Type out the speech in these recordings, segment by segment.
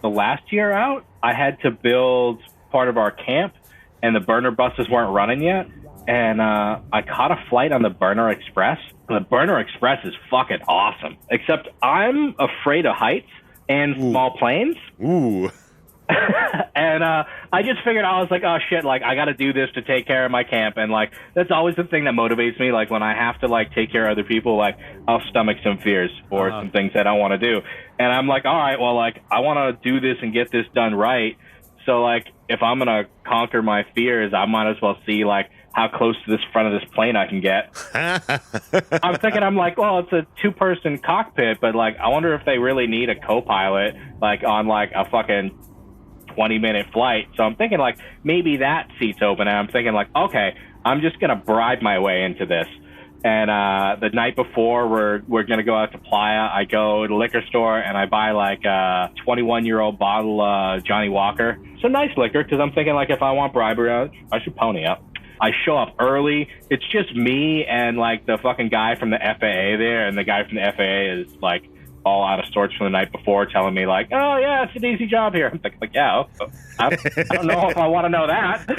the last year out, I had to build part of our camp, and the burner buses weren't running yet. And I caught a flight on the Burner Express. The Burner Express is fucking awesome, except I'm afraid of heights and small planes. Ooh. And I just figured, I was like, oh shit, like I got to do this to take care of my camp. And like, that's always the thing that motivates me. Like when I have to like take care of other people, like I'll stomach some fears or some things that I want to do. And I'm like, all right, well, like I want to do this and get this done right. So like, if I'm going to conquer my fears, I might as well see like how close to this front of this plane I can get. I'm thinking, I'm like, well, it's a 2-person cockpit, but like, I wonder if they really need a co-pilot, like on like a fucking 20-minute flight. So I'm thinking like maybe that seat's open, and I'm thinking like, okay, I'm just gonna bribe my way into this. And the night before we're gonna go out to Playa, I go to the liquor store and I buy like a 21-year-old bottle of Johnny Walker, some nice liquor, because I'm thinking like if I want bribery, I should pony up. I show up early. It's just me and like the fucking guy from the FAA there, and the guy from the FAA is like all out of sorts from the night before, telling me like, oh yeah, it's an easy job here. I'm thinking like, yeah, I don't know if I want to know that.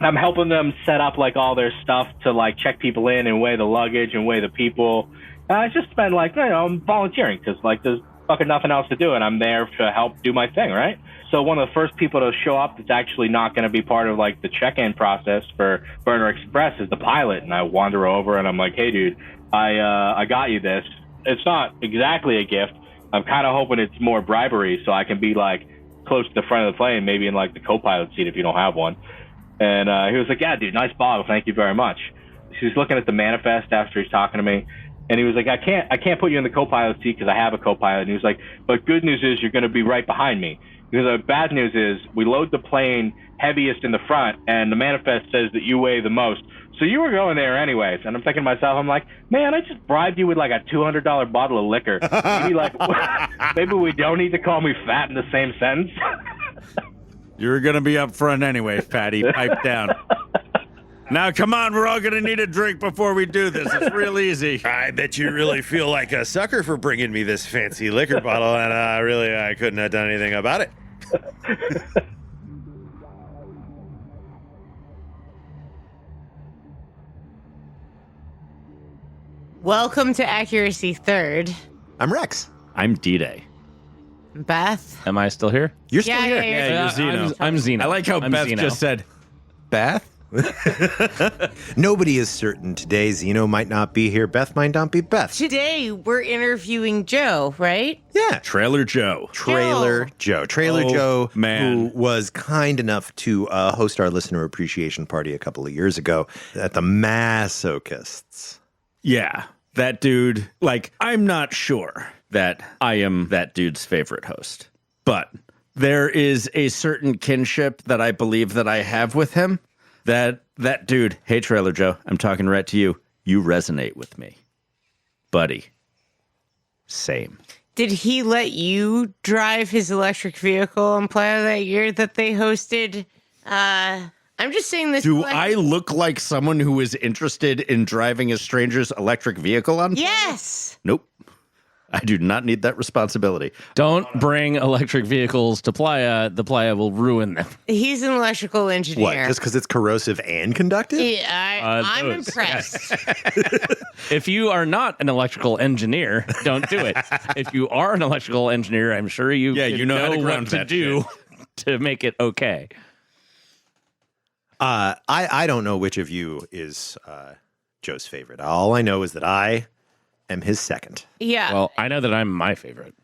I'm helping them set up like all their stuff to like check people in and weigh the luggage and weigh the people. I just been like, I'm volunteering because like there's fucking nothing else to do, and I'm there to help do my thing, right? So one of the first people to show up that's actually not going to be part of like the check-in process for Burner Express is the pilot. And I wander over and I'm like, hey dude, I got you this. It's not exactly a gift. I'm kind of hoping it's more bribery so I can be like close to the front of the plane, maybe in like the co-pilot seat if you don't have one. And he was like, yeah, dude, nice bottle. Thank you very much. He was looking at the manifest after he's talking to me. And he was like, I can't put you in the co-pilot seat because I have a co-pilot. And he was like, but good news is you're going to be right behind me. Because the bad news is we load the plane heaviest in the front, and the manifest says that you weigh the most. So you were going there anyways. And I'm thinking to myself, I'm like, man, I just bribed you with like a $200 bottle of liquor. Maybe we don't need to call me fat in the same sentence. You're going to be up front anyway, fatty. Pipe down. Now, come on, we're all going to need a drink before we do this. It's real easy. I bet you really feel like a sucker for bringing me this fancy liquor bottle, and I couldn't have done anything about it. Welcome to Accuracy Third. I'm Rex. I'm D-Day. Beth. Am I still here? You're still here. Yeah, you're Zeno. I'm Zeno. I like how Beth Zeno. just said, Beth? Nobody is certain today. Zeno might not be here. Beth might not be Beth. Today, we're interviewing Joe, right? Yeah. Trailer Joe. Trailer Joe. Joe, man. who was kind enough to host our listener appreciation party a couple of years ago at the Masochists. Yeah, that dude, like, I'm not sure that I am that dude's favorite host, but there is a certain kinship that I believe that I have with him. That dude, hey, Trailer Joe, I'm talking right to you. You resonate with me. Buddy. Same. Did he let you drive his electric vehicle on Playa that year that they hosted? I'm just saying this. Do I look like someone who is interested in driving a stranger's electric vehicle on? Yes. Nope. I do not need that responsibility. Don't bring electric vehicles to Playa. The Playa will ruin them. He's an electrical engineer. What, just because it's corrosive and conductive? Yeah, I'm impressed. If you are not an electrical engineer, don't do it. If you are an electrical engineer, I'm sure you know how to ground what to that do to make it okay. I don't know which of you is Joe's favorite. All I know is that I am his second. Yeah. Well, I know that I'm my favorite.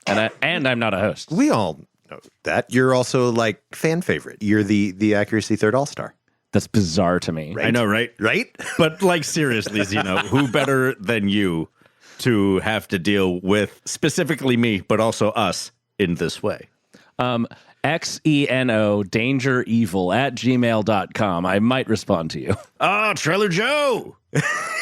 And I'm not a host. We all know that. You're also like fan favorite. You're the Accuracy Third All-Star. That's bizarre to me. Right? I know, right? Right? But like seriously, Zeno, who better than you to have to deal with specifically me, but also us in this way? XENO danger evil @gmail.com. I might respond to you. Oh, Trailer Joe.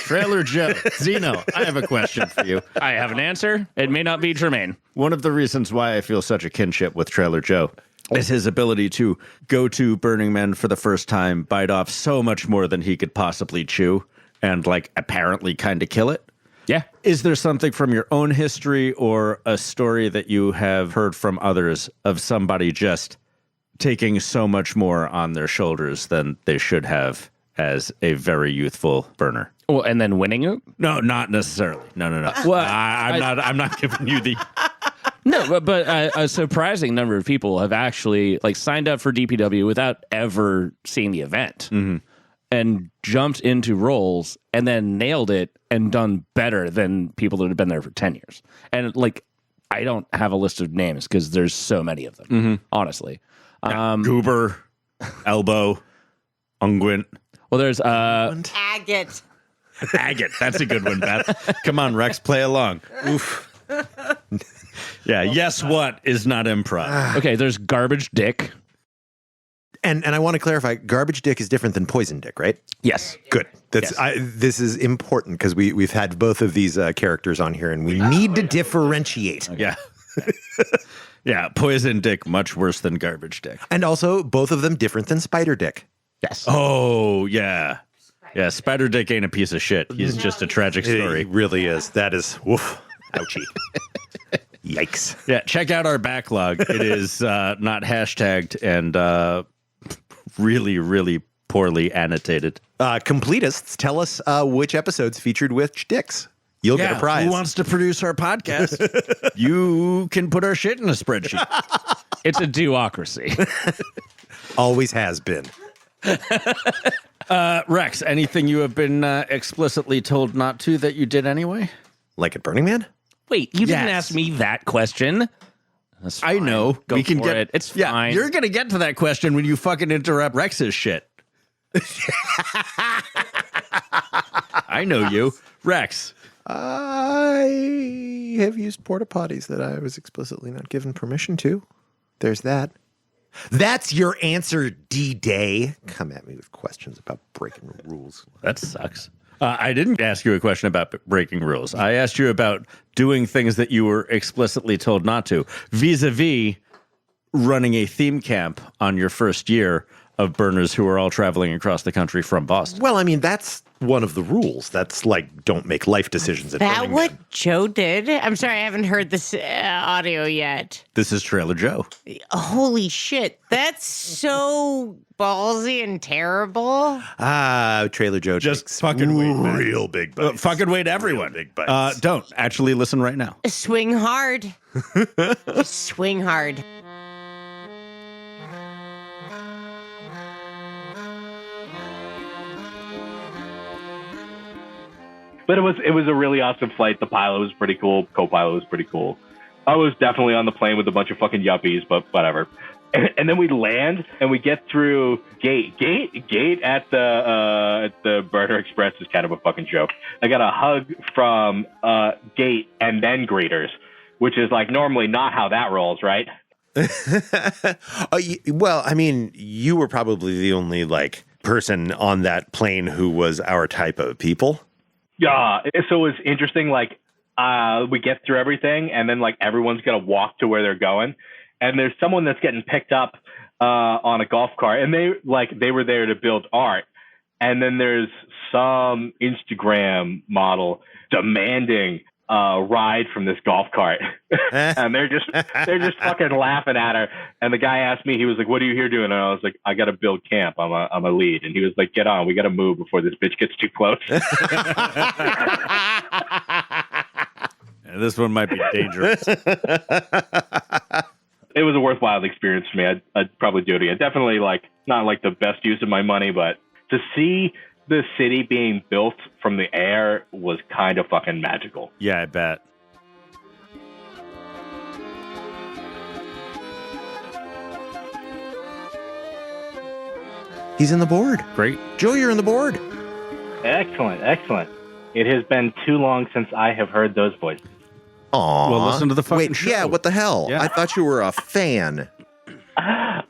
Trailer Joe. Zeno, I have a question for you. I have an answer. It may not be germane. One of the reasons why I feel such a kinship with Trailer Joe is his ability to go to Burning Man for the first time, bite off so much more than he could possibly chew, and like apparently kind of kill it. Yeah. Is there something from your own history or a story that you have heard from others of somebody just taking so much more on their shoulders than they should have as a very youthful burner? Well, and then winning it? No, not necessarily. No. Well, I'm not giving you the. No, but a surprising number of people have actually like signed up for DPW without ever seeing the event and jumped into roles and then nailed it and done better than people that have been there for 10 years. And like, I don't have a list of names because there's so many of them, honestly. Goober, elbow, unguent. Well, there's Agate. Agate. That's a good one, Beth. Come on, Rex, play along. Oof. Yeah, yes, what is not improv. okay, there's Garbage Dick. And I want to clarify, garbage dick is different than poison dick, right? Yes. Good. That's this is important because we've had both of these characters on here, and we need to differentiate. Yeah. Yeah, poison dick, much worse than garbage dick. And also, both of them different than spider dick. Yes. Oh, yeah. Yeah, Spider Dick ain't a piece of shit. He's just a tragic story. It really is. That is, woof, ouchie. Yikes. Yeah, check out our backlog. It is not hashtagged and really, really poorly annotated. Completists, tell us which episodes featured which dicks. You'll get a prize. Who wants to produce our podcast? You can put our shit in a spreadsheet. It's a duocracy. Always has been. Rex, anything you have been explicitly told not to that you did anyway? Like at Burning Man? Wait, you didn't Yes. ask me that question. That's I fine. know. Go we can for get it. It's yeah, fine. You're going to get to that question when you fucking interrupt Rex's shit. I know you. Rex. I have used porta potties that I was explicitly not given permission to. There's that. That's your answer, D-Day. Come at me with questions about breaking rules. That sucks. I didn't ask you a question about breaking rules. I asked you about doing things that you were explicitly told not to, vis-a-vis running a theme camp on your first year of burners who are all traveling across the country from Boston. Well, I mean, that's one of the rules. That's like, don't make life decisions at That Burning what Man. Joe did? I'm sorry, I haven't heard this audio yet. This is Trailer Joe. Holy shit, that's so ballsy and terrible. Trailer Joe Just takes fucking wait, man. real big bites. Fucking wait, everyone. Big bites. Don't. Actually listen right now. Swing hard. Swing hard. But it was a really awesome flight. The pilot was pretty cool. Co-pilot was pretty cool. I was definitely on the plane with a bunch of fucking yuppies, but whatever. And then we land and we get through gate at the Burner Express is kind of a fucking joke. I got a hug from gate and then greeters, which is like normally not how that rolls, right? Well, I mean, you were probably the only like person on that plane who was our type of people. Yeah. So it was interesting. Like we get through everything, and then like everyone's gonna walk to where they're going, and there's someone that's getting picked up on a golf cart, and they were there to build art, and then there's some Instagram model demanding ride from this golf cart, and they're just fucking laughing at her. And the guy asked me, he was like, "What are you here doing?" And I was like, "I got to build camp. I'm a lead." And he was like, "Get on. We got to move before this bitch gets too close." This one might be dangerous. It was a worthwhile experience for me. I'd probably do it again. Definitely like not like the best use of my money, but to see the city being built from the air was kind of fucking magical. Yeah, I bet. He's in the board. Great. Joe, you're in the board. Excellent. It has been too long since I have heard those voices. Aw. Well, listen to the fucking Wait, show. yeah, what the hell? Yeah. I thought you were a fan.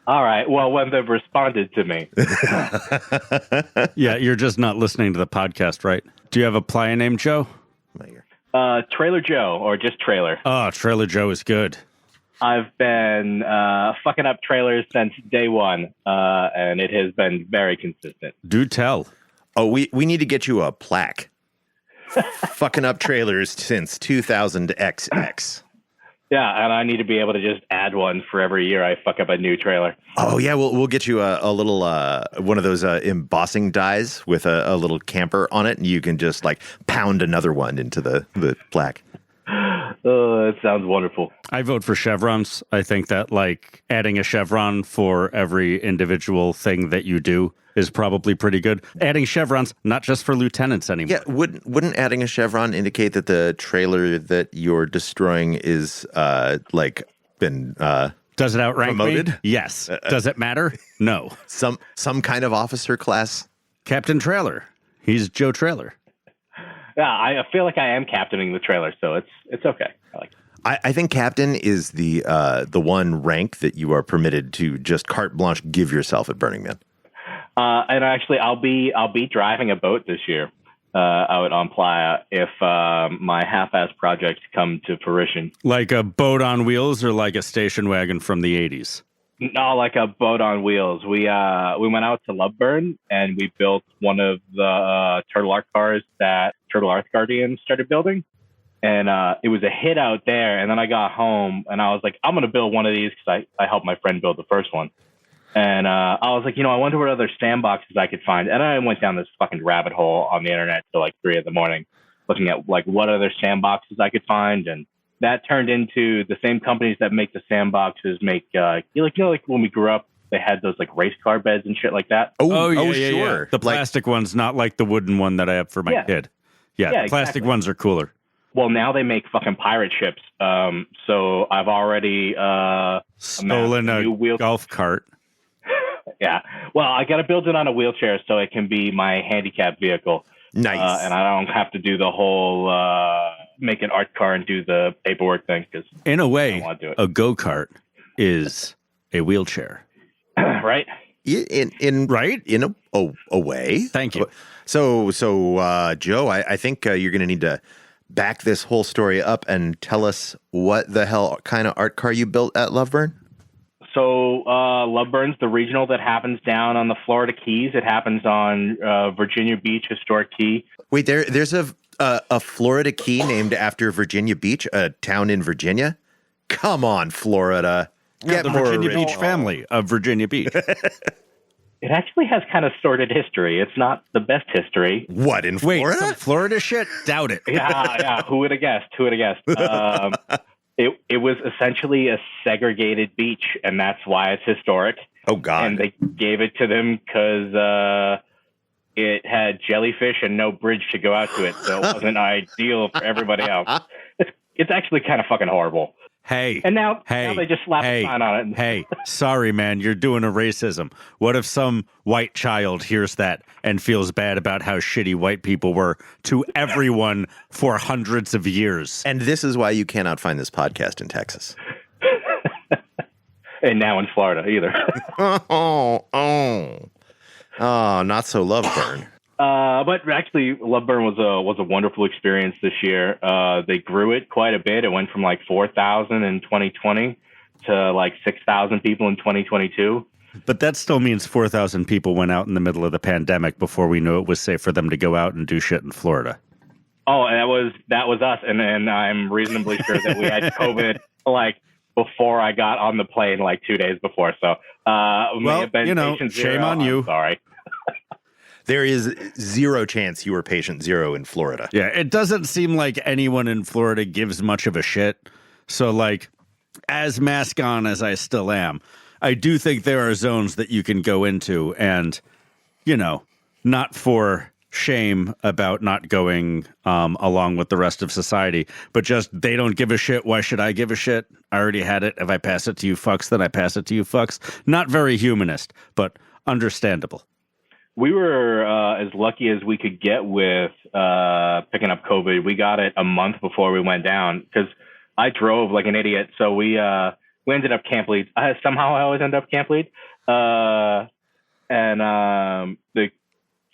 All right. Well, when they've responded to me. Yeah, you're just not listening to the podcast, right? Do you have a playa name, Joe? Trailer Joe, or just Trailer. Oh, Trailer Joe is good. I've been fucking up trailers since day one, and it has been very consistent. Do tell. Oh, we need to get you a plaque. fucking up trailers since 2000XX. Yeah, and I need to be able to just add one for every year I fuck up a new trailer. Oh yeah, we'll get you a little one of those embossing dies with a little camper on it, and you can just like pound another one into the plaque. Oh, that sounds wonderful. I vote for chevrons. I think that like adding a chevron for every individual thing that you do is probably pretty good. Adding chevrons, not just for lieutenants anymore. Yeah, wouldn't adding a chevron indicate that the trailer that you're destroying is like been Does it outrank promoted? me? Yes. Does it matter? No. some kind of officer class? Captain Trailer. He's Joe Trailer. Yeah, I feel like I am captaining the trailer, so it's okay. I like it. I think captain is the one rank that you are permitted to just carte blanche give yourself at Burning Man. And actually, I'll be driving a boat this year out on Playa if my half-ass projects come to fruition. Like a boat on wheels or like a station wagon from the 80s? No, like a boat on wheels. We went out to Loveburn and we built one of the Turtle Ark cars that Turtle Ark Guardian started building. And it was a hit out there. And then I got home and I was like, I'm going to build one of these because I helped my friend build the first one. And I was like, I wonder what other sandboxes I could find. And I went down this fucking rabbit hole on the internet till like 3 a.m, looking at like what other sandboxes I could find. And that turned into the same companies that make the sandboxes make, like when we grew up, they had those like race car beds and shit like that. Oh, yeah, sure. The plastic ones, not like the wooden one that I have for my kid. Yeah, the plastic exactly. ones are cooler. Well, now they make fucking pirate ships. So I've already stolen a golf cart. Yeah. Well, I got to build it on a wheelchair so it can be my handicap vehicle. Nice. And I don't have to do the whole make an art car and do the paperwork thing. Cause in a way, I want to do it. A go-kart is a wheelchair. Right? In a way. Thank you. So Joe, I think you're going to need to back this whole story up and tell us what the hell kind of art car you built at Loveburn. So Loveburn's the regional that happens down on the Florida Keys. It happens on Virginia Beach Historic Key. Wait, there's a Florida Key named after Virginia Beach, a town in Virginia? Come on, Florida. Yeah, the Virginia Beach family of Virginia Beach. It actually has kind of sordid history. It's not the best history. What, in Florida? Wait, some Florida shit? Doubt it. Yeah. Who would have guessed? It was essentially a segregated beach, and that's why it's historic. Oh, God. And they gave it to them because it had jellyfish and no bridge to go out to it, so it wasn't ideal for everybody else. It's actually kind of fucking horrible. Hey. And now they just slap a sign on it. Hey, sorry, man, you're doing a racism. What if some white child hears that and feels bad about how shitty white people were to everyone for hundreds of years? And this is why you cannot find this podcast in Texas. And now in Florida either. Oh, not so Loveburn. But actually, Loveburn was a wonderful experience this year. They grew it quite a bit. It went from like 4,000 in 2020 to like 6,000 people in 2022. But that still means 4,000 people went out in the middle of the pandemic before we knew it was safe for them to go out and do shit in Florida. Oh, and that was us. And I'm reasonably sure that we had COVID like before I got on the plane, like 2 days before. So, shame on you. I'm sorry. There is zero chance you were patient zero in Florida. Yeah, it doesn't seem like anyone in Florida gives much of a shit. So, like, as mask on as I still am, I do think there are zones that you can go into and, not for shame about not going along with the rest of society, but just they don't give a shit. Why should I give a shit? I already had it. If I pass it to you fucks, then I pass it to you fucks. Not very humanist, but understandable. We were as lucky as we could get with picking up COVID. We got it a month before we went down because I drove like an idiot. So we ended up Camp Lead. Somehow I always end up Camp Lead. And the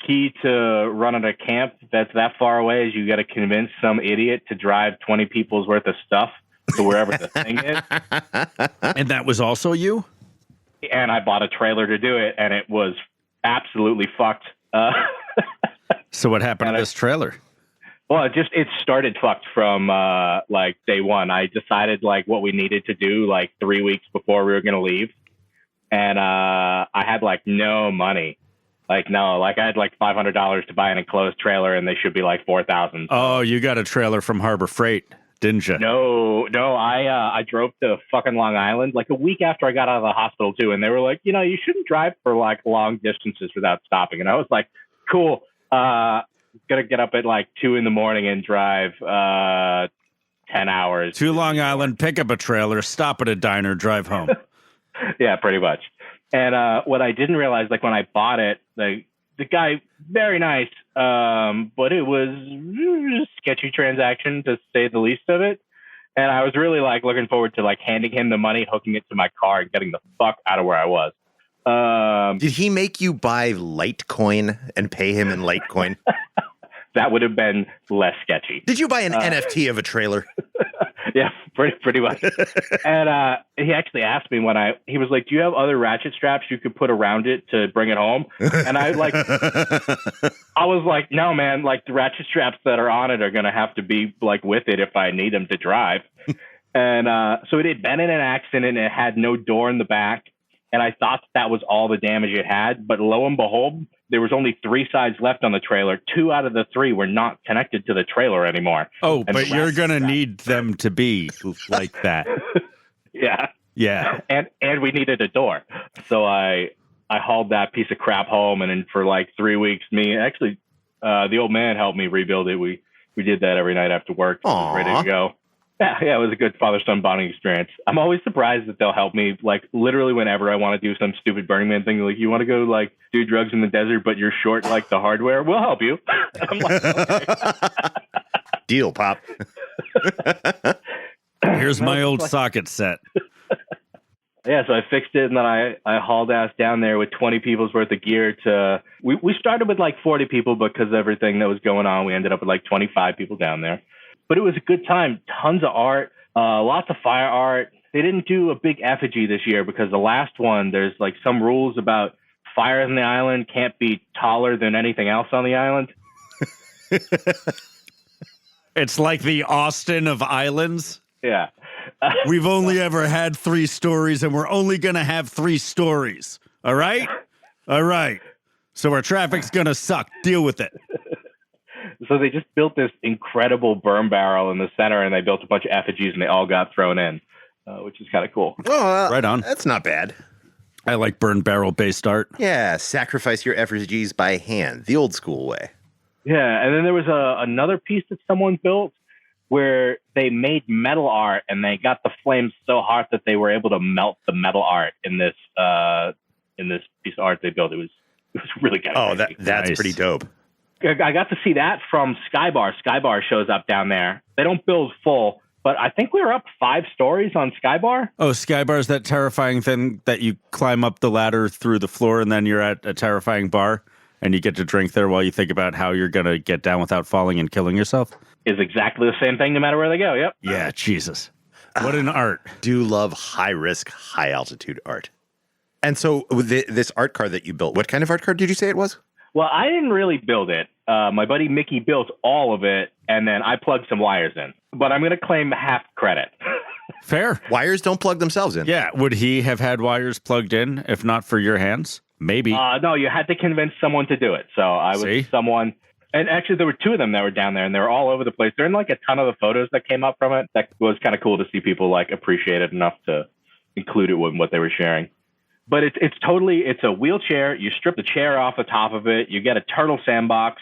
key to running a camp that's that far away is you got to convince some idiot to drive 20 people's worth of stuff to wherever the thing is. And that was also you? And I bought a trailer to do it, and it was absolutely fucked. So what happened to this trailer? Well, it started fucked from like day one. I decided like what we needed to do like 3 weeks before we were gonna leave, and I had like no money. Like no, like I had like $500 to buy an enclosed trailer, and they should be like 4,000. Oh, you got a trailer from Harbor Freight, didn't you? No, I drove to fucking Long Island like a week after I got out of the hospital too, and they were like, you shouldn't drive for like long distances without stopping, and I was like, cool. Gonna get up at like 2 a.m. and drive 10 hours to Long Island, pick up a trailer, stop at a diner, drive home. Yeah, pretty much. And what I didn't realize, like when I bought it, the guy, very nice, but it was a sketchy transaction to say the least of it. And I was really like looking forward to like handing him the money, hooking it to my car, and getting the fuck out of where I was. Did he make you buy Litecoin and pay him in Litecoin? That would have been less sketchy. Did you buy an NFT of a trailer? Yeah, pretty much. And he actually asked me he was like, "Do you have other ratchet straps you could put around it to bring it home?" And I was like, "No, man. Like the ratchet straps that are on it are gonna have to be like with it if I need them to drive." And so it had been in an accident. It had no door in the back. And I thought that was all the damage it had. But lo and behold, there was only 3 sides left on the trailer. 2 out of the 3 were not connected to the trailer anymore. Oh, but you're going to need them to be like that. Yeah. Yeah. And we needed a door. So I hauled that piece of crap home. And then for like 3 weeks, the old man helped me rebuild it. We did that every night after work. It was ready to go. Yeah, it was a good father-son bonding experience. I'm always surprised that they'll help me, like, literally whenever I want to do some stupid Burning Man thing. Like, you want to go, like, do drugs in the desert, but you're short, like, the hardware? We'll help you. I'm like, okay. Deal, Pop. Here's my old socket set. Yeah, so I fixed it, and then I hauled ass down there with 20 people's worth of gear to... We started with, like, 40 people, but because of everything that was going on, we ended up with, like, 25 people down there. But it was a good time. Tons of art, lots of fire art. They didn't do a big effigy this year because the last one, there's like some rules about fire on the island can't be taller than anything else on the island. It's like the Austin of islands. Yeah. We've only ever had 3 stories, and we're only going to have 3 stories. All right? All right. So our traffic's going to suck. Deal with it. So they just built this incredible burn barrel in the center, and they built a bunch of effigies, and they all got thrown in, which is kind of cool. Oh, right on. That's not bad. I like burn barrel based art. Yeah, sacrifice your effigies by hand, the old school way. Yeah, and then there was another piece that someone built where they made metal art, and they got the flames so hot that they were able to melt the metal art in this piece of art they built. It was really kind of crazy. That's nice. Pretty dope. I got to see that from Skybar. Skybar shows up down there. They don't build full, but I think we were up 5 stories on Skybar. Oh, Skybar is that terrifying thing that you climb up the ladder through the floor and then you're at a terrifying bar and you get to drink there while you think about how you're going to get down without falling and killing yourself? Is exactly the same thing no matter where they go. Yep. Yeah, Jesus. What an art. Do love high risk, high altitude art. And so with this art card that you built, what kind of art card did you say it was? Well, I didn't really build it. My buddy Mickey built all of it, and then I plugged some wires in. But I'm going to claim half credit. Fair. Wires don't plug themselves in. Yeah. Would he have had wires plugged in if not for your hands? Maybe. No, you had to convince someone to do it. So I was someone. And actually, there were 2 of them that were down there, and they were all over the place. They're in like a ton of the photos that came up from it. That was kind of cool to see people like appreciate it enough to include it with what they were sharing. But it's a wheelchair. You strip the chair off the top of it. You get a turtle sandbox.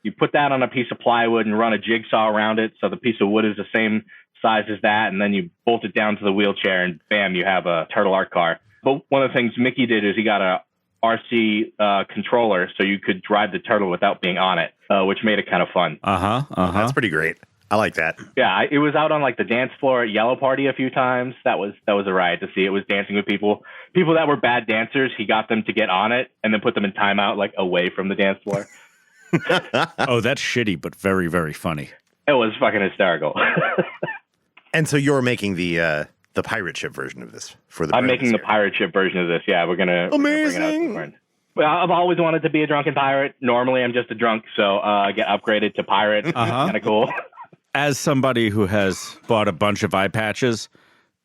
You put that on a piece of plywood and run a jigsaw around it. So the piece of wood is the same size as that. And then you bolt it down to the wheelchair and bam, you have a turtle art car. But one of the things Mickey did is he got a RC controller so you could drive the turtle without being on it, which made it kind of fun. That's pretty great. I like that. Yeah, it was out on like the dance floor at Yellow Party a few times. That was a riot to see. It was dancing with people that were bad dancers. He got them to get on it and then put them in timeout, like away from the dance floor. Oh, that's shitty, but very, very funny. It was fucking hysterical. And so you're making the pirate ship version of this for the. I'm making the pirate ship version of this. Yeah, we're gonna amazing. Bring it out to Well, I've always wanted to be a drunken pirate. Normally, I'm just a drunk, so I get upgraded to pirate. Kind of cool. As somebody who has bought a bunch of eye patches,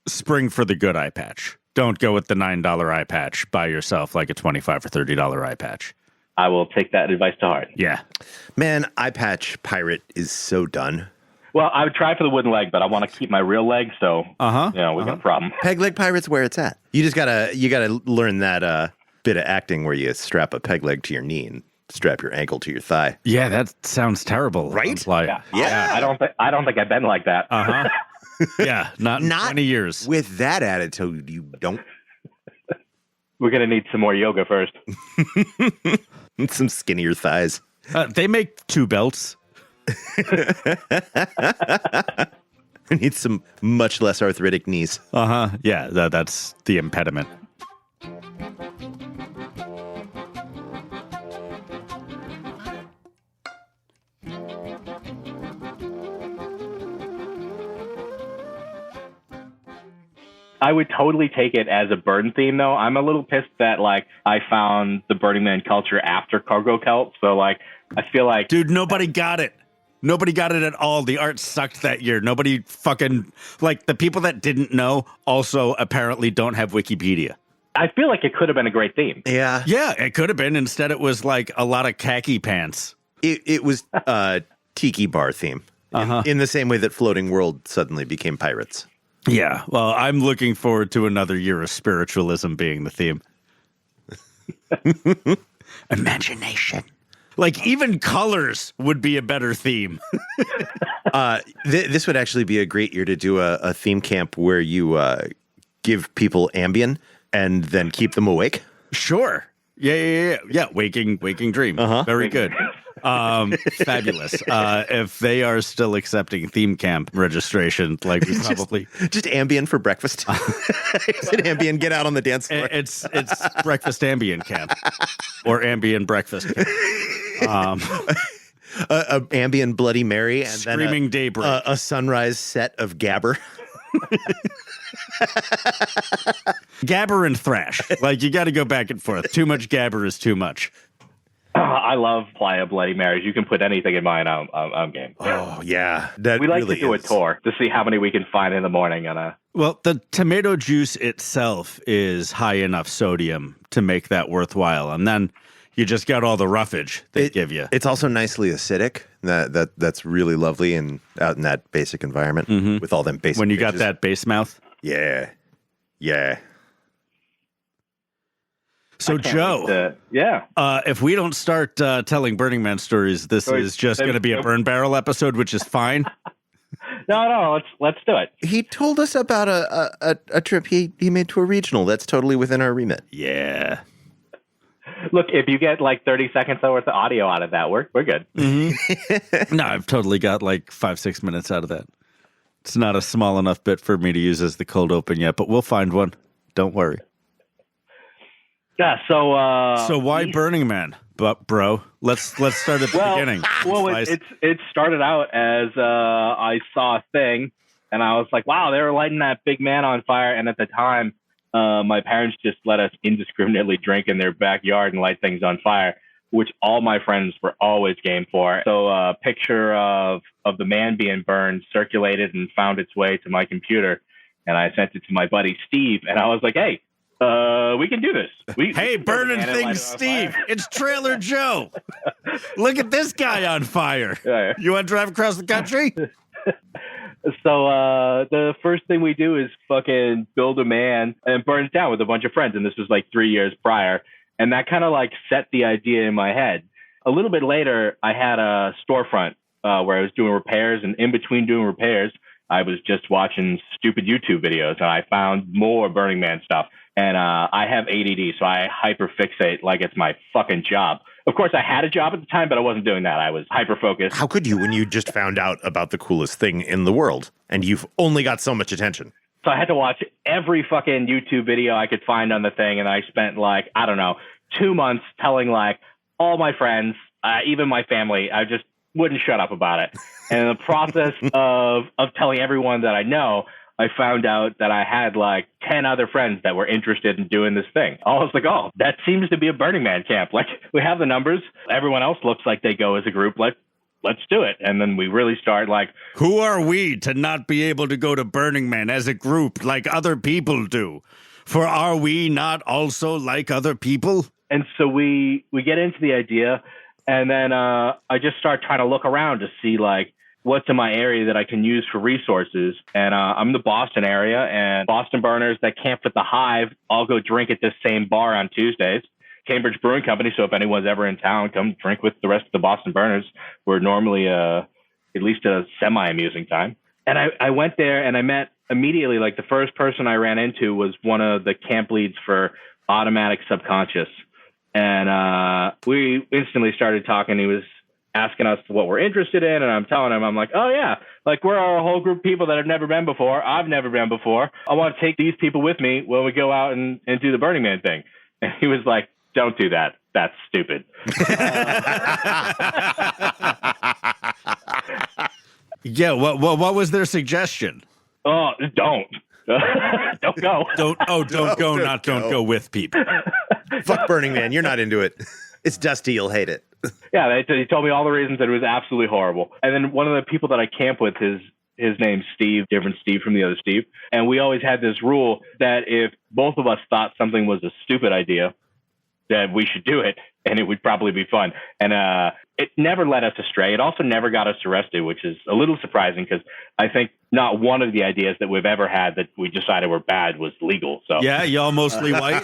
spring for the good eye patch. Don't go with the $9 eye patch. Buy yourself like a $25 or $30 eye patch. I will take that advice to heart. Yeah. Man, eye patch pirate is so done. Well, I would try for the wooden leg, but I want to keep my real leg, so we got a problem. Peg leg pirate's where it's at. You just gotta learn that bit of acting where you strap a peg leg to your knee and strap your ankle to your thigh. Yeah, that sounds terrible. Right? Yeah. I don't think I've been like that. Yeah, not in 20 years. With that attitude, you don't. We're gonna need some more yoga first. Some skinnier thighs. They make 2 belts. I need some much less arthritic knees. Yeah, that's the impediment. I would totally take it as a burn theme, though. I'm a little pissed that, like, I found the Burning Man culture after Cargo Cult. So, like, I feel like... Dude, nobody got it. Nobody got it at all. The art sucked that year. Nobody fucking... Like, the people that didn't know also apparently don't have Wikipedia. I feel like it could have been a great theme. Yeah. Yeah, it could have been. Instead, it was, like, a lot of khaki pants. It was tiki bar theme. In the same way that Floating World suddenly became pirates. Yeah, well, I'm looking forward to another year of spiritualism being the theme. Imagination. Like, even colors would be a better theme. This would actually be a great year to do a theme camp where you give people Ambien and then keep them awake. Sure. Yeah. Waking dream. Very good. Fabulous. If they are still accepting theme camp registration, like we probably just Ambien for breakfast. Is it Ambien? Get out on the dance floor. It's breakfast Ambien camp or Ambien breakfast. A Ambien Bloody Mary and Screaming then Daybreak. A sunrise set of Gabber. Gabber and thrash. Like, you got to go back and forth. Too much Gabber is too much. I love Playa Bloody Marys. You can put anything in mine. I'm game. Oh, yeah. That we like really to do is. a tour to see how many we can find in the morning. Well, the tomato juice itself is high enough sodium to make that worthwhile. And then you just got all the roughage they give you. It's also nicely acidic. That's really lovely and out in that basic environment with all them basic when you got bitches. that base mouth. Yeah. So, Joe, if we don't start telling Burning Man stories, this is just going to be a burn barrel episode, which is fine. No, let's do it. He told us about a trip he made to a regional. That's totally within our remit. Yeah. Look, if you get like 30 seconds worth of audio out of that, we're good. No, I've totally got like 5-6 minutes out of that. It's not a small enough bit for me to use as the cold open yet, but we'll find one. Don't worry. Yeah, so why Burning Man, bro? Let's start at the beginning. Well, it started out as I saw a thing, and I was like, wow, they were lighting that big man on fire. And at the time, my parents just let us indiscriminately drink in their backyard and light things on fire, which all my friends were always game for. So a picture of the man being burned circulated and found its way to my computer, and I sent it to my buddy Steve, and I was like, hey, we can do this. Hey, burning things, Steve. It's Trailer Joe. Look at this guy on fire. Yeah. You want to drive across the country? So the first thing we do is fucking build a man and burn it down with a bunch of friends. And this was like 3 years prior. And that kind of like set the idea in my head. A little bit later, I had a storefront where I was doing repairs. And in between doing repairs, I was just watching stupid YouTube videos. And I found more Burning Man stuff. And I have ADD, so I hyperfixate like it's my fucking job. Of course, I had a job at the time, but I wasn't doing that. I was hyper-focused. How could you when you just found out about the coolest thing in the world and you've only got so much attention? So I had to watch every fucking YouTube video I could find on the thing, and I spent like, I don't know, 2 months telling like all my friends, even my family. I just wouldn't shut up about it. And in the process of telling everyone that I know, I found out that I had like 10 other friends that were interested in doing this thing. I was like, oh, that seems to be a Burning Man camp. Like, we have the numbers. Everyone else looks like they go as a group. Like, let's do it. And then we really start like, who are we to not be able to go to Burning Man as a group like other people do? For are we not also like other people? and so we get into the idea, and then I just start trying to look around to see like what's in my area that I can use for resources. And I'm in the Boston area, and Boston burners that camp at the Hive all go drink at this same bar on Tuesdays. Cambridge Brewing Company. So if anyone's ever in town, come drink with the rest of the Boston burners. We're normally at least a semi-amusing time. And I went there and I met immediately, like the first person I ran into was one of the camp leads for Automatic Subconscious. And we instantly started talking. He was asking us what we're interested in. And I'm telling him, I'm like, oh yeah, like we're a whole group of people that have never been before. I've never been before. I want to take these people with me when we go out and do the Burning Man thing. And he was like, don't do that. That's stupid. Yeah. What was their suggestion? Oh, don't. Don't go. Don't go with people. Fuck Burning Man. You're not into it. It's dusty. You'll hate it. Yeah, he told me all the reasons that it was absolutely horrible. And then one of the people that I camp with, his name's Steve, different Steve from the other Steve. And we always had this rule that if both of us thought something was a stupid idea, that we should do it, and it would probably be fun. And it never led us astray. It also never got us arrested, which is a little surprising because I think not one of the ideas that we've ever had that we decided were bad was legal. So yeah, y'all mostly white.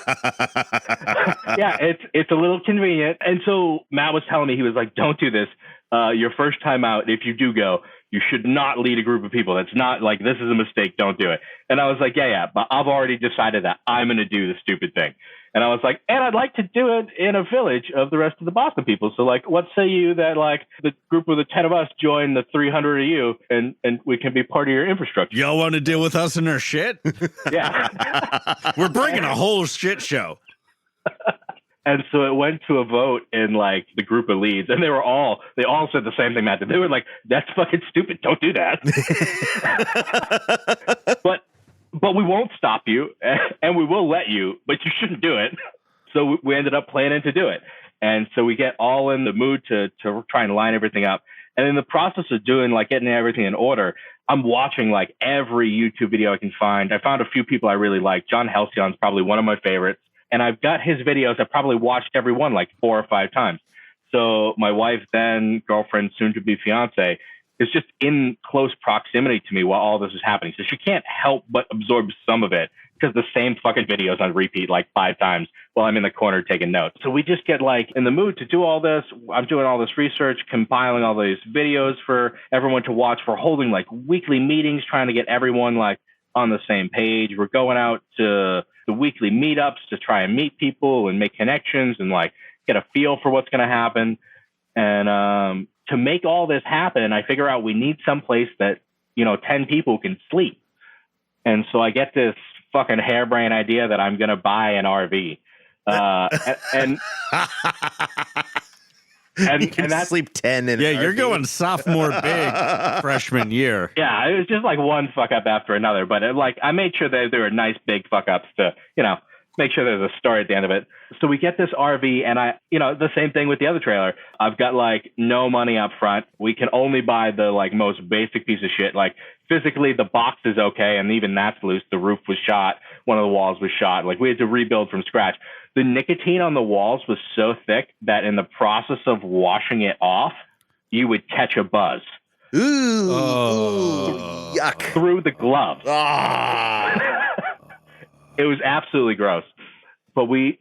Yeah, it's a little convenient. And so Matt was telling me, he was like, don't do this. Your first time out, if you do go, you should not lead a group of people. That's not like, this is a mistake. Don't do it. And I was like, yeah, but I've already decided that I'm going to do the stupid thing. And I was like, and I'd like to do it in a village of the rest of the Boston people. So like, what say you that like the group of the 10 of us join the 300 of you and we can be part of your infrastructure. Y'all want to deal with us and our shit? Yeah. We're bringing a whole shit show. And so it went to a vote in like the group of leads, and they all said the same thing, Matt. They were like, that's fucking stupid. Don't do that. But we won't stop you, and we will let you, but you shouldn't do it. So we ended up planning to do it. And so we get all in the mood to try and line everything up. And in the process of doing, like, getting everything in order, I'm watching, like, every YouTube video I can find. I found a few people I really like. John Halcyon's probably one of my favorites. And I've got his videos. I've probably watched every one, like, 4 or 5 times. So my wife, then girlfriend, soon-to-be fiance, is just in close proximity to me while all this is happening. So she can't help but absorb some of it because the same fucking videos on repeat like 5 times while I'm in the corner taking notes. So we just get like in the mood to do all this. I'm doing all this research, compiling all these videos for everyone to watch. For holding like weekly meetings, trying to get everyone like on the same page. We're going out to the weekly meetups to try and meet people and make connections and like get a feel for what's going to happen. And to make all this happen, I figure out we need some place that, 10 people can sleep. And so I get this fucking harebrained idea that I'm going to buy an RV. And you can that's sleep 10 in an You're RV. going sophomore big freshman year. Yeah, it was just like one fuck up after another. But I made sure that there were nice big fuck ups to, make sure there's a story at the end of it. So we get this RV, and the same thing with the other trailer. I've got like no money up front. We can only buy the like most basic piece of shit. Like physically the box is okay, and even that's loose. The roof was shot. One of the walls was shot. Like we had to rebuild from scratch. The nicotine on the walls was so thick that in the process of washing it off, you would catch a buzz. Ooh. Oh. Yuck. Through the gloves. Ah. It was absolutely gross. But we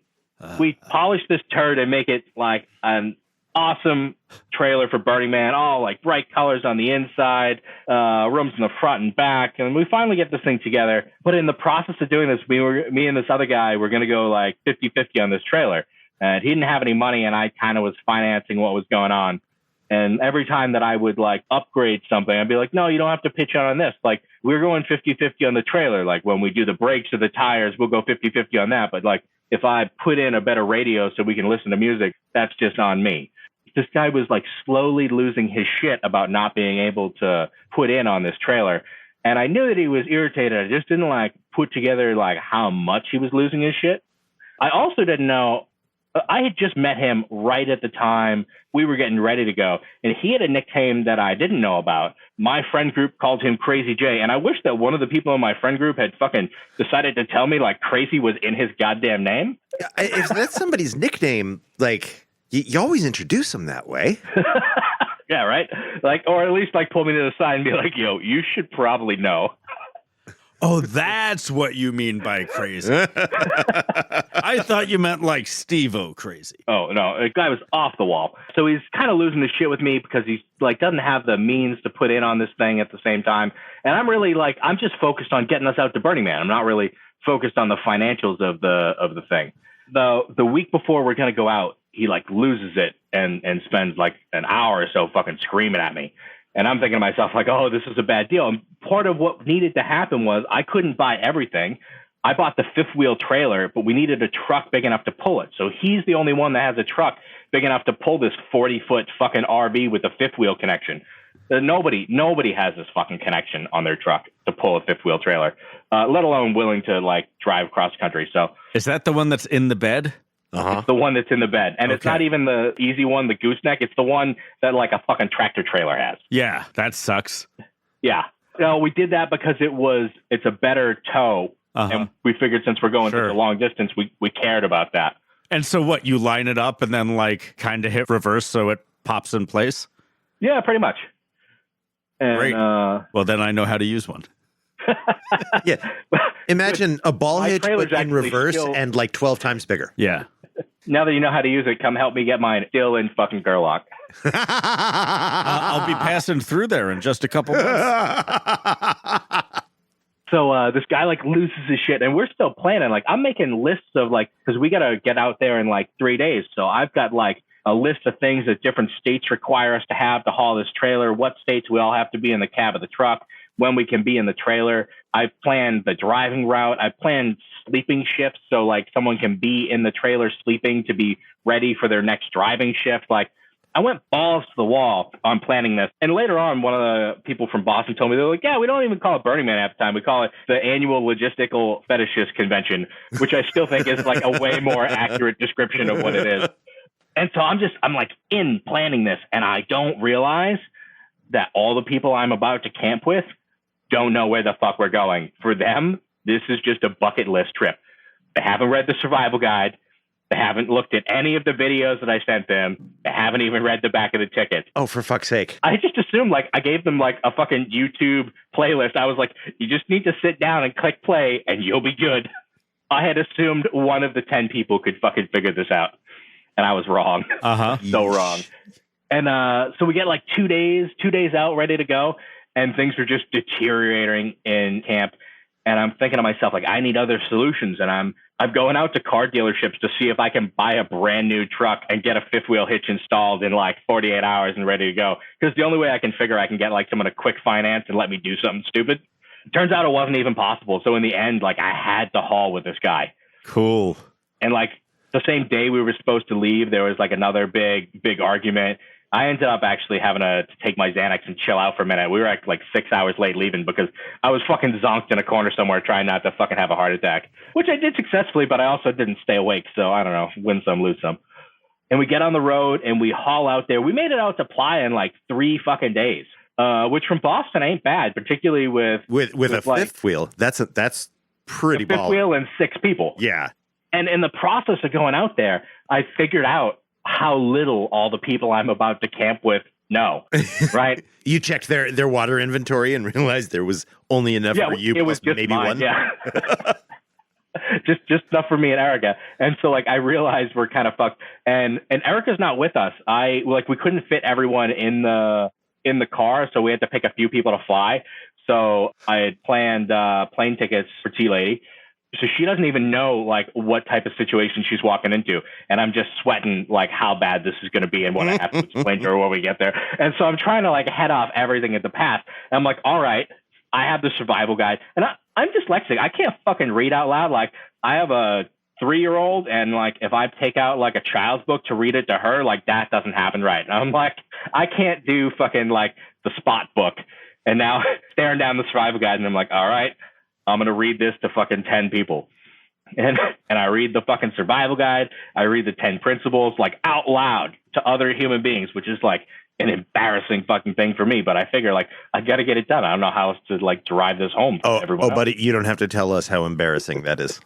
polished this turd and make it like an awesome trailer for Burning Man, all like bright colors on the inside, rooms in the front and back. And we finally get this thing together. But in the process of doing this, me and this other guy were going to go like 50-50 on this trailer. And he didn't have any money, and I kind of was financing what was going on. And every time that I would like upgrade something, I'd be like, no, you don't have to pitch on this. Like we're going 50-50 on the trailer. Like when we do the brakes or the tires, we'll go 50-50 on that. But like if I put in a better radio so we can listen to music, that's just on me. This guy was like slowly losing his shit about not being able to put in on this trailer. And I knew that he was irritated. I just didn't like put together like how much he was losing his shit. I also didn't know. I had just met him right at the time we were getting ready to go, and he had a nickname that I didn't know about. My friend group called him Crazy J, and I wish that one of the people in my friend group had fucking decided to tell me like Crazy was in his goddamn name. If that's somebody's nickname, like you always introduce them that way. Yeah, right. Like, or at least like pull me to the side and be like, "Yo, you should probably know." Oh, that's what you mean by crazy. I thought you meant like Steve-O crazy. Oh, no, the guy was off the wall. So he's kind of losing his shit with me because he's like doesn't have the means to put in on this thing at the same time. And I'm really like, I'm just focused on getting us out to Burning Man. I'm not really focused on the financials of the thing. The week before we're going to go out, he like loses it and spends like an hour or so fucking screaming at me. And I'm thinking to myself, like, oh, this is a bad deal. And part of what needed to happen was I couldn't buy everything. I bought the fifth wheel trailer, but we needed a truck big enough to pull it. So he's the only one that has a truck big enough to pull this 40-foot fucking RV with a fifth wheel connection. Nobody has this fucking connection on their truck to pull a fifth wheel trailer, let alone willing to like drive cross country. So is that the one that's in the bed? It's the one that's in the bed. And It's not even the easy one, the gooseneck. It's the one that like a fucking tractor trailer has. Yeah, that sucks. Yeah. So we did that because it's a better tow. And we figured since we're going such a long distance, we cared about that. And so what, you line it up and then like kind of hit reverse so it pops in place? Yeah, pretty much. And, great. Well, then I know how to use one. Yeah. Imagine a ball My hitch but in actually reverse still- and like 12 times bigger. Yeah. Now that you know how to use it, come help me get mine still in fucking Gerlach. I'll be passing through there in just a couple months. So this guy like loses his shit, and we're still planning. Like I'm making lists of like, because we got to get out there in like 3 days. So I've got like a list of things that different states require us to have to haul this trailer, what states we all have to be in the cab of the truck, when we can be in the trailer. I've planned the driving route. I've planned sleeping shifts. So like someone can be in the trailer sleeping to be ready for their next driving shift. Like I went balls to the wall on planning this. And later on, one of the people from Boston told me, they're like, yeah, we don't even call it Burning Man half the time. We call it the Annual Logistical Fetishist Convention, which I still think is like a way more accurate description of what it is. And so I'm like in planning this, and I don't realize that all the people I'm about to camp with don't know where the fuck we're going. For them, this is just a bucket list trip. They haven't read the survival guide. They haven't looked at any of the videos that I sent them. They haven't even read the back of the ticket. Oh, for fuck's sake. I just assumed like I gave them like a fucking YouTube playlist. I was like, you just need to sit down and click play and you'll be good. I had assumed one of the 10 people could fucking figure this out. And I was wrong. So wrong. And so we get like 2 days out ready to go. And things are just deteriorating in camp. And I'm thinking to myself, like, I need other solutions. And I'm going out to car dealerships to see if I can buy a brand new truck and get a fifth wheel hitch installed in like 48 hours and ready to go. Because the only way I can figure I can get like someone to quick finance and let me do something stupid. It turns out it wasn't even possible. So in the end, like I had to haul with this guy. Cool. And like the same day we were supposed to leave, there was like another big argument. I ended up actually having to take my Xanax and chill out for a minute. We were like 6 hours late leaving because I was fucking zonked in a corner somewhere trying not to fucking have a heart attack, which I did successfully, but I also didn't stay awake. So I don't know, win some, lose some. And we get on the road and we haul out there. We made it out to Playa in like 3 fucking days, which from Boston ain't bad, particularly with a like, fifth wheel. That's pretty fifth baller. wheel and 6 people. Yeah. And in the process of going out there, I figured out how little all the people I'm about to camp with know, right? You checked their water inventory and realized there was only enough for you, it was plus just maybe mine, one. Yeah. just enough for me and Erica. And so like I realized we're kind of fucked. And Erica's not with us. We couldn't fit everyone in the car, so we had to pick a few people to fly. So I had planned plane tickets for T-Lady. So she doesn't even know like what type of situation she's walking into. And I'm just sweating like how bad this is going to be and what I have to explain to her when we get there. And so I'm trying to like head off everything at the pass. And I'm like, all right, I have the survival guide. And I'm dyslexic. I can't fucking read out loud. Like I have a 3-year-old and like if I take out like a child's book to read it to her, like that doesn't happen right. And I'm like, I can't do fucking like the spot book. And now staring down the survival guide, and I'm like, all right, I'm going to read this to fucking 10 people. And I read the fucking survival guide. I read the 10 principles like out loud to other human beings, which is like an embarrassing fucking thing for me. But I figure like I got to get it done. I don't know how else to like drive this home for everyone else. Buddy, you don't have to tell us how embarrassing that is.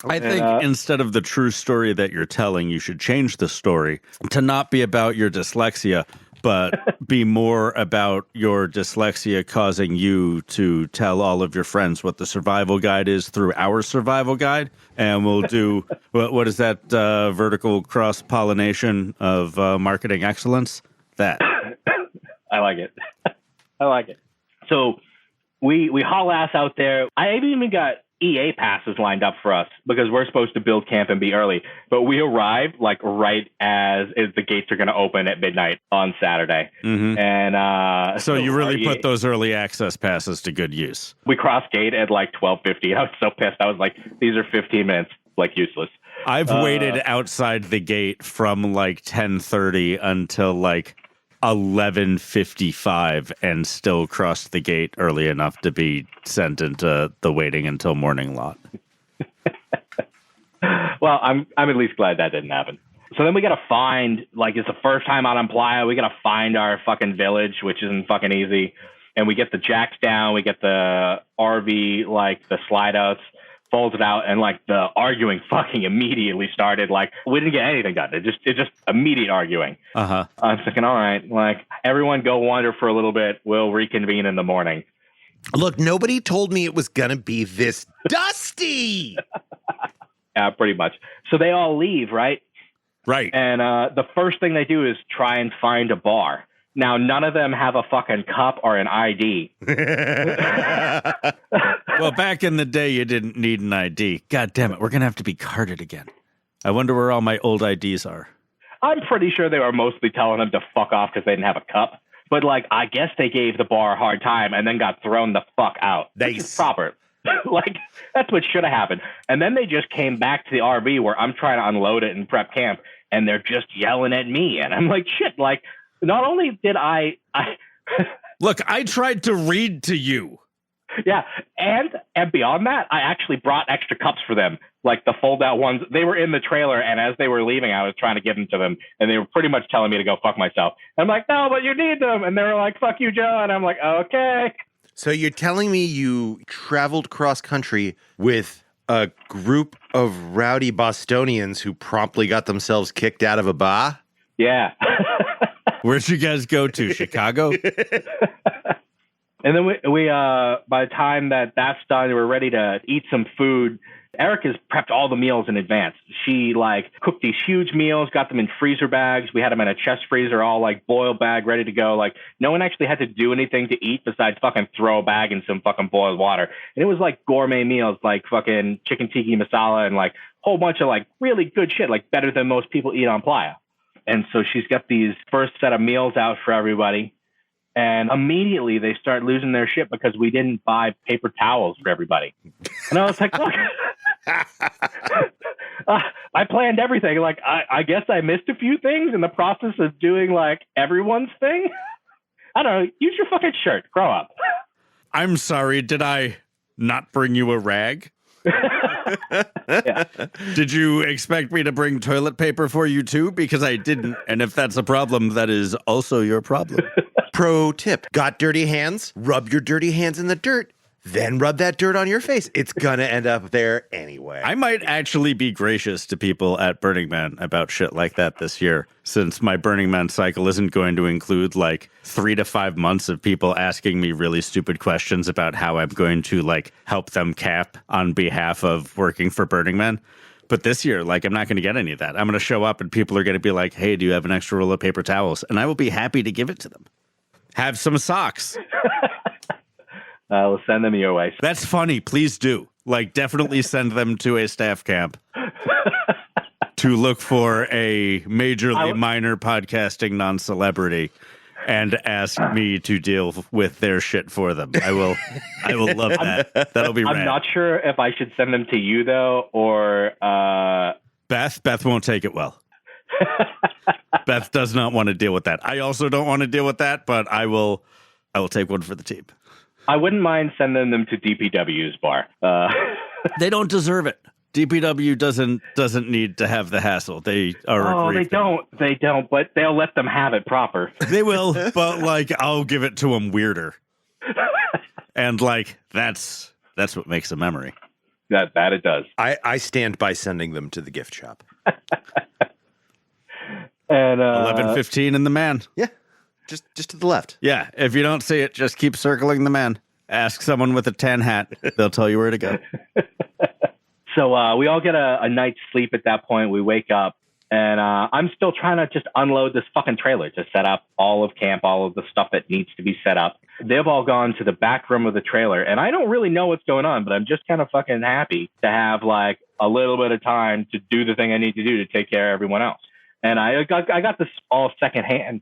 I think instead of the true story that you're telling, you should change the story to not be about your dyslexia, but be more about your dyslexia causing you to tell all of your friends what the survival guide is through our survival guide. And we'll do, what is that, vertical cross-pollination of marketing excellence? That. I like it. I like it. So we haul ass out there. I even got EA passes lined up for us because we're supposed to build camp and be early. But we arrived like right as the gates are going to open at midnight on Saturday. Mm-hmm. And so you really put those early access passes to good use. We crossed gate at like 12:50. I was so pissed. I was like, these are 15 minutes, like useless. I've waited outside the gate from like 10:30 until like 11:55 and still crossed the gate early enough to be sent into the waiting until morning lot. Well, I'm at least glad that didn't happen. So then we got to find, like, it's the first time out on Playa. We got to find our fucking village, which isn't fucking easy. And we get the jacks down. We get the RV, like the slide outs, folds it out, and like the arguing fucking immediately started. Like we didn't get anything done. It just immediate arguing. Uh-huh. I'm thinking, all right, like everyone go wander for a little bit. We'll reconvene in the morning. Look, nobody told me it was going to be this dusty. Yeah, pretty much. So they all leave, right? Right. And the first thing they do is try and find a bar. Now, none of them have a fucking cup or an ID. Well, back in the day, you didn't need an ID. God damn it, we're going to have to be carded again. I wonder where all my old IDs are. I'm pretty sure they were mostly telling them to fuck off because they didn't have a cup. But, like, I guess they gave the bar a hard time and then got thrown the fuck out. Nice. Which is proper. Like, that's what should have happened. And then they just came back to the RV where I'm trying to unload it and prep camp, and they're just yelling at me. And I'm like, shit, like, not only did I Look, I tried to read to you. Yeah, and beyond that, I actually brought extra cups for them, like the fold-out ones. They were in the trailer, and as they were leaving, I was trying to give them to them, and they were pretty much telling me to go fuck myself. And I'm like, no, but you need them. And they were like, fuck you, Joe. And I'm like, okay. So you're telling me you traveled cross-country with a group of rowdy Bostonians who promptly got themselves kicked out of a bar? Yeah. Where'd you guys go to? Chicago? And then we by the time that's done, we're ready to eat some food. Erica's prepped all the meals in advance. She like cooked these huge meals, got them in freezer bags. We had them in a chest freezer, all like boiled bag, ready to go. Like no one actually had to do anything to eat besides fucking throw a bag in some fucking boiled water. And it was like gourmet meals, like fucking chicken tiki masala and like a whole bunch of like really good shit, like better than most people eat on Playa. And so she's got these first set of meals out for everybody. And immediately they start losing their shit because we didn't buy paper towels for everybody. And I was like, look, I planned everything. Like, I guess I missed a few things in the process of doing like everyone's thing. I don't know. Use your fucking shirt. Grow up. I'm sorry. Did I not bring you a rag? Yeah. Did you expect me to bring toilet paper for you too? Because I didn't. And if that's a problem, that is also your problem. Pro tip, got dirty hands? Rub your dirty hands in the dirt, then rub that dirt on your face. It's gonna end up there anyway. I might actually be gracious to people at Burning Man about shit like that this year, since my Burning Man cycle isn't going to include like 3 to 5 months of people asking me really stupid questions about how I'm going to like help them cap on behalf of working for Burning Man. But this year, like, I'm not going to get any of that. I'm going to show up and people are going to be like, hey, do you have an extra roll of paper towels? And I will be happy to give it to them. Have some socks. We'll send them your way. That's funny. Please do. Like, definitely send them to a staff camp to look for a majorly minor podcasting non-celebrity and ask me to deal with their shit for them. I will love that. That'll be rad. I'm not sure if I should send them to you though, or Beth won't take it well. Beth does not want to deal with that. I also don't want to deal with that, but I will I will take one for the team. I wouldn't mind sending them to DPW's bar. They don't deserve it. DPW doesn't need to have the hassle. They are. Oh, they don't. They don't. But they'll let them have it proper. They will, but like I'll give it to them weirder. And like that's what makes a memory. That it does. I stand by sending them to the gift shop. And 11:15 in the man. Yeah, just to the left. Yeah, if you don't see it, just keep circling the man. Ask someone with a tan hat; they'll tell you where to go. So we all get a night's sleep at that point. We wake up, and I'm still trying to just unload this fucking trailer to set up all of camp, all of the stuff that needs to be set up. They've all gone to the back room of the trailer, and I don't really know what's going on, but I'm just kind of fucking happy to have like a little bit of time to do the thing I need to do to take care of everyone else. And I got this all secondhand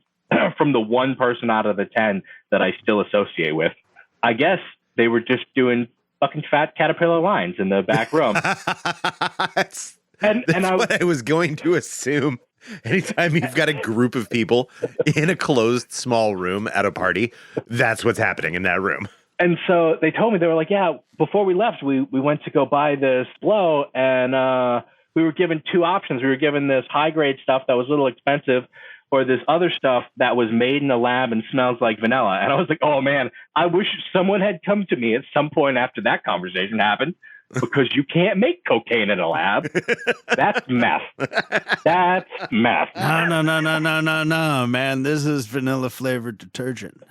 from the one person out of the 10 that I still associate with. I guess they were just doing fucking fat caterpillar lines in the back room. That's what I was going to assume. Anytime you've got a group of people in a closed small room at a party, that's what's happening in that room. And so they told me, they were like, yeah, before we left, we went to go buy this blow, and we were given two options. We were given this high-grade stuff that was a little expensive, or this other stuff that was made in a lab and smells like vanilla. And I was like, oh, man, I wish someone had come to me at some point after that conversation happened, because you can't make cocaine in a lab. That's meth. That's meth. No, man. This is vanilla-flavored detergent.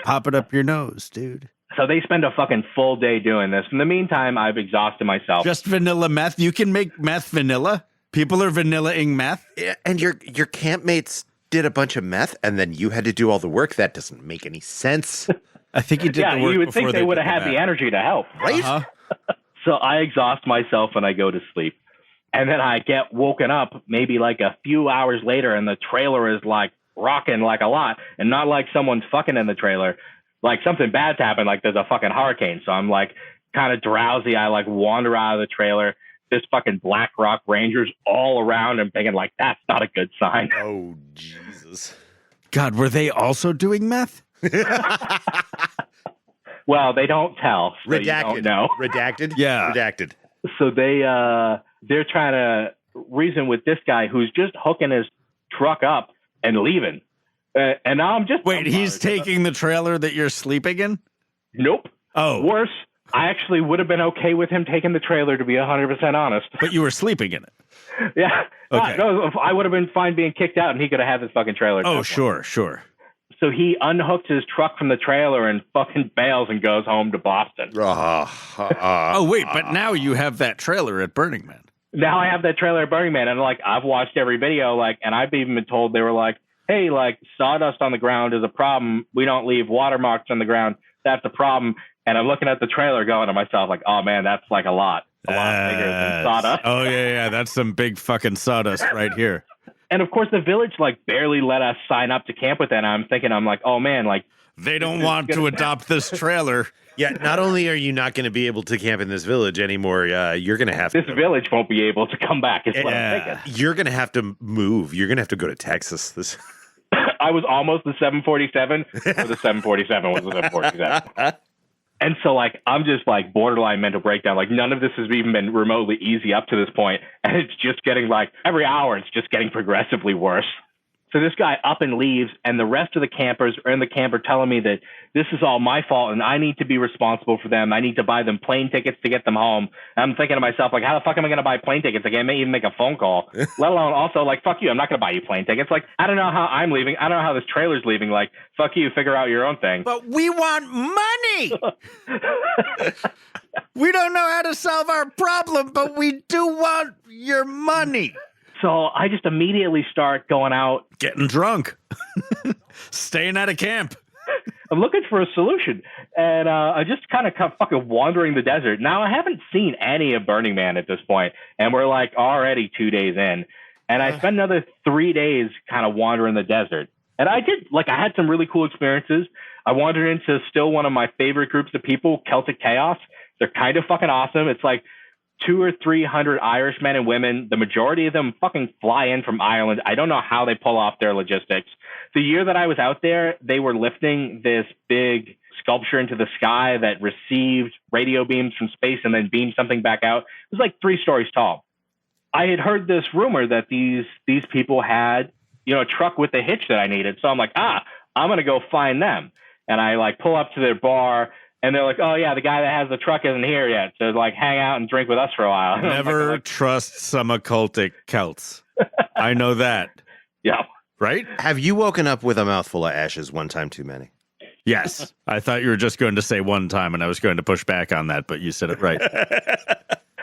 Pop it up your nose, dude. So they spend a fucking full day doing this. In the meantime, I've exhausted myself. Just vanilla meth? You can make meth vanilla? People are vanilla-ing meth? Yeah, and your campmates did a bunch of meth, and then you had to do all the work. That doesn't make any sense. I think you did the work you would before think they would have had the energy to help. Right? Uh-huh. So I exhaust myself and I go to sleep. And then I get woken up maybe like a few hours later, and the trailer is like rocking like a lot, and not like someone's fucking in the trailer. Like something bad's happened, like there's a fucking hurricane. So I'm like kind of drowsy. I like wander out of the trailer. This fucking Black Rock Rangers all around. I'm thinking like, that's not a good sign. Oh, Jesus. God, were they also doing meth? Well, they don't tell. So Redacted. You don't know. Redacted? Yeah. Redacted. So they're trying to reason with this guy who's just hooking his truck up and leaving. And now I'm just... Wait, he's taking the trailer that you're sleeping in? Nope. Oh. Worse, I actually would have been okay with him taking the trailer, to be 100% honest. But you were sleeping in it. Yeah. Okay. No, I would have been fine being kicked out, and he could have had this fucking trailer. Oh, sure. So he unhooked his truck from the trailer and fucking bails and goes home to Boston. Oh, wait, but now you have that trailer at Burning Man. Now I have that trailer at Burning Man, and like I've watched every video, like, and I've even been told, they were like, hey, like sawdust on the ground is a problem. We don't leave watermarks on the ground. That's a problem. And I'm looking at the trailer going to myself like, oh man, that's like a lot bigger than sawdust. Oh yeah, that's some big fucking sawdust right here. And of course the village like barely let us sign up to camp with it. And I'm like, oh man, like they don't want to adopt this trailer. Yeah, not only are you not going to be able to camp in this village anymore, you're going to have this village won't be able to come back. Is what I'm thinking. You're going to have to move. You're going to have to go to Texas. I was almost the 747, or the 747 was the 747. And so, like, I'm just, like, borderline mental breakdown. Like, none of this has even been remotely easy up to this point. And it's just getting, like, every hour, it's just getting progressively worse. So this guy up and leaves, and the rest of the campers are in the camper telling me that this is all my fault, and I need to be responsible for them. I need to buy them plane tickets to get them home. And I'm thinking to myself, like, how the fuck am I going to buy plane tickets? I can't even make a phone call, let alone also, like, fuck you, I'm not going to buy you plane tickets. Like, I don't know how I'm leaving. I don't know how this trailer's leaving. Like, fuck you, figure out your own thing. But we want money! We don't know how to solve our problem, but we do want your money. So I just immediately start going out. Getting drunk. Staying out of camp. I'm looking for a solution. And I just kind of fucking wandering the desert. Now, I haven't seen any of Burning Man at this point, and we're like already 2 days in. And I spent another 3 days kind of wandering the desert. And I had some really cool experiences. I wandered into still one of my favorite groups of people, Celtic Chaos. They're kind of fucking awesome. It's like 200 or 300 Irish men and women. The majority of them fucking fly in from Ireland. I don't know how they pull off their logistics. The year that I was out there, they were lifting this big sculpture into the sky that received radio beams from space and then beamed something back out. It was like 3 stories tall. I had heard this rumor that these people had, a truck with the hitch that I needed. So I'm like, I'm going to go find them. And I like pull up to their bar and they're like, oh yeah, the guy that has the truck isn't here yet. So like hang out and drink with us for a while. Never trust some occultic Celts. I know that. Yeah. Right? Have you woken up with a mouthful of ashes one time too many? Yes. I thought you were just going to say one time and I was going to push back on that, but you said it right.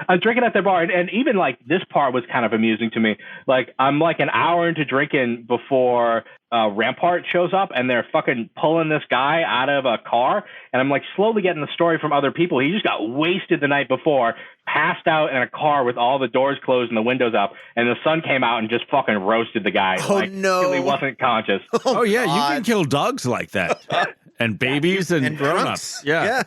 I'm drinking at their bar, and even like this part was kind of amusing to me. Like I'm like an hour into drinking before Rampart shows up, and they're fucking pulling this guy out of a car, and I'm like slowly getting the story from other people. He just got wasted the night before, passed out in a car with all the doors closed and the windows up, and the sun came out and just fucking roasted the guy. Oh no, he wasn't conscious. Oh yeah, you can kill dogs like that, and babies and grown-ups. Yeah.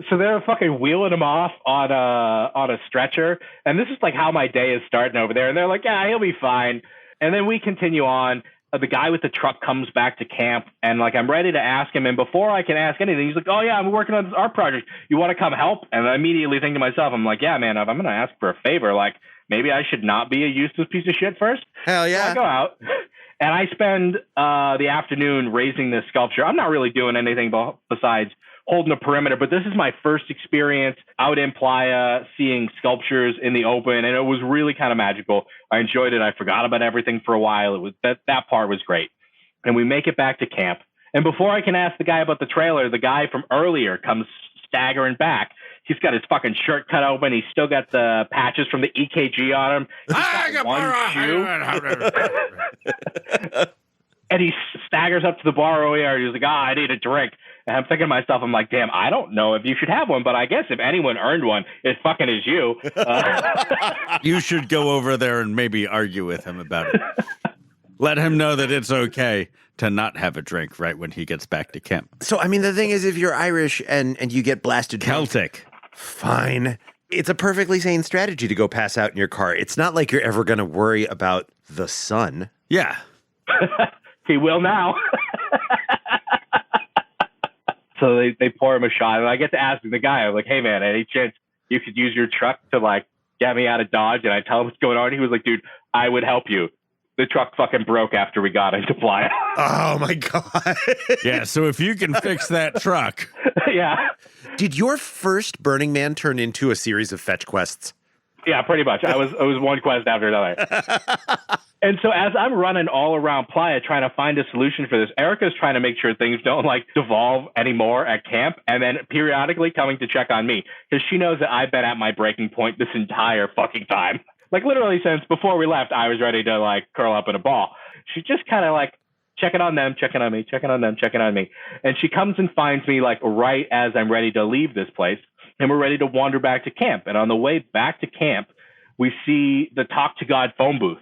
So they're fucking wheeling him off on a stretcher. And this is like how my day is starting over there. And they're like, yeah, he'll be fine. And then we continue on. The guy with the truck comes back to camp and like, I'm ready to ask him. And before I can ask anything, he's like, oh yeah, I'm working on this art project. You want to come help? And I immediately think to myself, I'm like, yeah, man, if I'm going to ask for a favor, like maybe I should not be a useless piece of shit first. Hell yeah. So I go out and I spend the afternoon raising this sculpture. I'm not really doing anything besides holding a perimeter, but this is my first experience out in Playa seeing sculptures in the open, and it was really kind of magical. I enjoyed it. I forgot about everything for a while. It was that part was great. And we make it back to camp. And before I can ask the guy about the trailer, the guy from earlier comes staggering back. He's got his fucking shirt cut open. He's still got the patches from the EKG on him. He's got one shoe. And he staggers up to the bar over here. He's like, I need a drink. And I'm thinking to myself, I'm like, damn, I don't know if you should have one, but I guess if anyone earned one, it fucking is you. You should go over there and maybe argue with him about it. Let him know that it's okay to not have a drink right when he gets back to camp. So, I mean, the thing is, if you're Irish and you get blasted Celtic, fine. It's a perfectly sane strategy to go pass out in your car. It's not like you're ever going to worry about the sun. Yeah. He will now. So they pour him a shot, and I get to ask the guy, I'm like, hey, man, any chance you could use your truck to, like, get me out of Dodge? And I tell him what's going on. He was like, dude, I would help you. The truck fucking broke after we got into Playa. Oh, my God. Yeah, so if you can fix that truck. Yeah. Did your first Burning Man turn into a series of fetch quests? Yeah, pretty much. It was one quest after another. And so as I'm running all around Playa trying to find a solution for this, Erica's trying to make sure things don't like devolve anymore at camp, and then periodically coming to check on me because she knows that I've been at my breaking point this entire fucking time. Like literally since before we left, I was ready to like curl up in a ball. She just kind of like checking on them, checking on me, checking on them, checking on me. And she comes and finds me like right as I'm ready to leave this place. And we're ready to wander back to camp. And on the way back to camp, we see the Talk to God phone booth.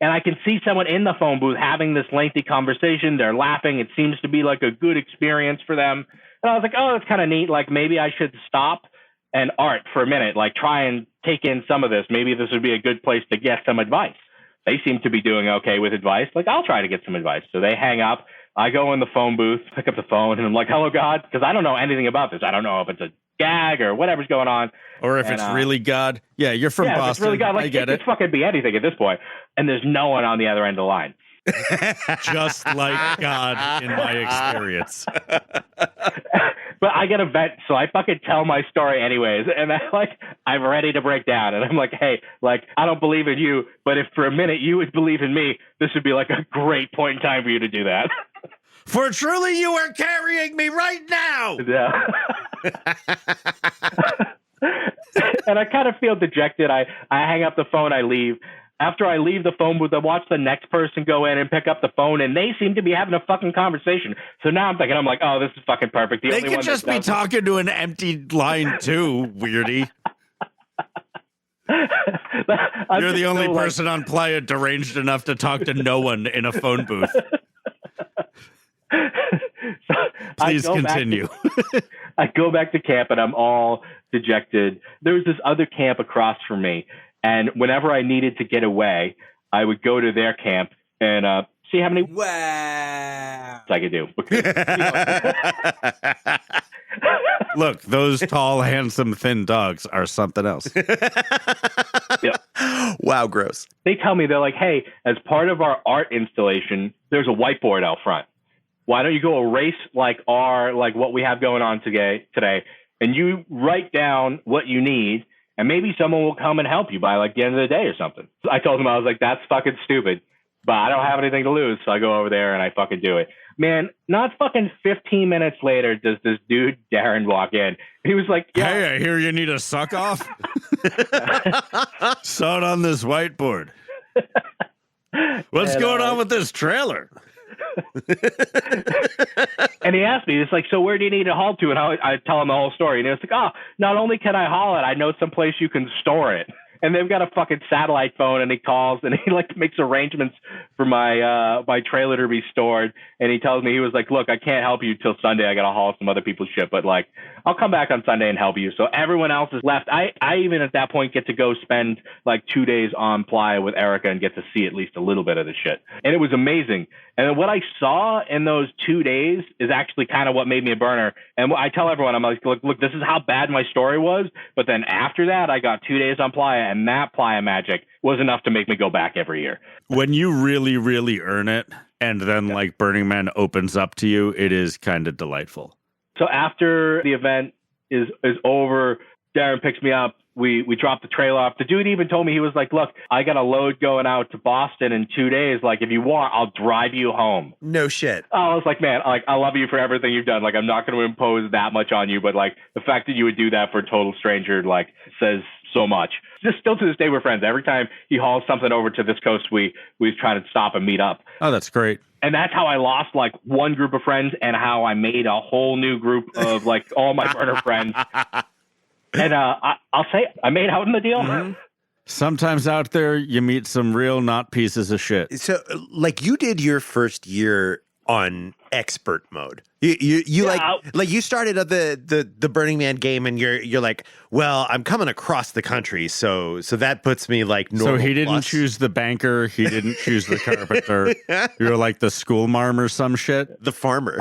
And I can see someone in the phone booth having this lengthy conversation. They're laughing. It seems to be like a good experience for them. And I was like, oh, that's kind of neat. Like maybe I should stop and art for a minute, like try and take in some of this. Maybe this would be a good place to get some advice. They seem to be doing okay with advice. Like I'll try to get some advice. So they hang up. I go in the phone booth, pick up the phone, and I'm like, hello, God, because I don't know anything about this. I don't know if it's a gag or whatever's going on. Or if it's really God. Yeah, you're from Boston. It's really God. Like, I get it. It's fucking be anything at this point. And there's no one on the other end of the line. Just like God in my experience. But I get a vent, so I fucking tell my story anyways. And I'm ready to break down. And I'm like, hey, like, I don't believe in you, but if for a minute you would believe in me, this would be like a great point in time for you to do that. For truly you are carrying me right now. Yeah. And I kind of feel dejected. I hang up the phone, I leave. After I leave the phone booth, I watch the next person go in and pick up the phone, and they seem to be having a fucking conversation. So now I'm like, oh, this is fucking perfect. They could just be talking to an empty line too, weirdy. You're the only person on Playa deranged enough to talk to no one in a phone booth. Please continue. I go back to camp and I'm all dejected. There was this other camp across from me, and whenever I needed to get away, I would go to their camp and see how many I could do. Because, Look, those tall, handsome, thin dogs are something else. Yep. Wow, gross. They tell me, they're like, hey, as part of our art installation, there's a whiteboard out front. Why don't you go erase what we have going on today, and you write down what you need, and maybe someone will come and help you by like the end of the day or something. I told them, I was like, that's fucking stupid, but I don't have anything to lose, so I go over there and I fucking do it. Man, not fucking 15 minutes later does this dude Darren walk in. He was like, yeah. Hey, I hear you need a suck off. Saw it on this whiteboard. What's going on with this trailer? And he asked me, it's like, so where do you need to haul to? And I tell him the whole story. And he was like, oh, not only can I haul it, I know someplace you can store it. And they've got a fucking satellite phone, and he calls and he like makes arrangements for my trailer to be stored. And he tells me, he was like, look, I can't help you till Sunday. I got to haul some other people's shit, but like, I'll come back on Sunday and help you. So everyone else is left. I even at that point get to go spend like 2 days on Playa with Erica and get to see at least a little bit of the shit. And it was amazing. And what I saw in those 2 days is actually kind of what made me a burner. And I tell everyone, I'm like, look, this is how bad my story was. But then after that, I got 2 days on Playa, and that Playa magic was enough to make me go back every year. When you really, really earn it, and then like Burning Man opens up to you, it is kind of delightful. So after the event is over, Darren picks me up. We dropped the trailer off. The dude even told me, he was like, look, I got a load going out to Boston in 2 days. Like, if you want, I'll drive you home. No shit. I was like, man, like, I love you for everything you've done. Like, I'm not going to impose that much on you, but like the fact that you would do that for a total stranger, like, says so much. Just still to this day, we're friends. Every time he hauls something over to this coast, we try to stop and meet up. Oh, that's great. And that's how I lost like one group of friends, and how I made a whole new group of like all my burner friends. And I'll say I made out in the deal. Mm-hmm. Sometimes out there you meet some real not pieces of shit. So, like, you did your first year on expert mode. You Yeah, like you started at the Burning Man game, and you're like, well, I'm coming across the country, so that puts me like normal. So he didn't plus. choose the banker, he didn't choose the carpenter. You're like the school marm or some shit. The farmer.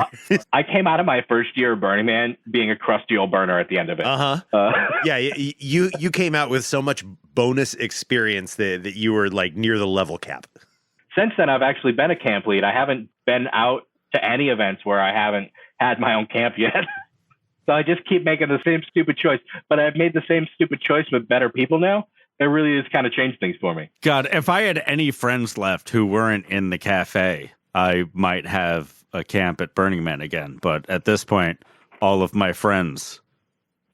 I came out of my first year of Burning Man being a crusty old burner at the end of it. Yeah, you came out with so much bonus experience that you were like near the level cap. Since then, I've actually been a camp lead. I haven't been out to any events where I haven't had my own camp yet. So I just keep making the same stupid choice. But I've made the same stupid choice with better people now. It really has kind of changed things for me. God, if I had any friends left who weren't in the cafe, I might have a camp at Burning Man again. But at this point, all of my friends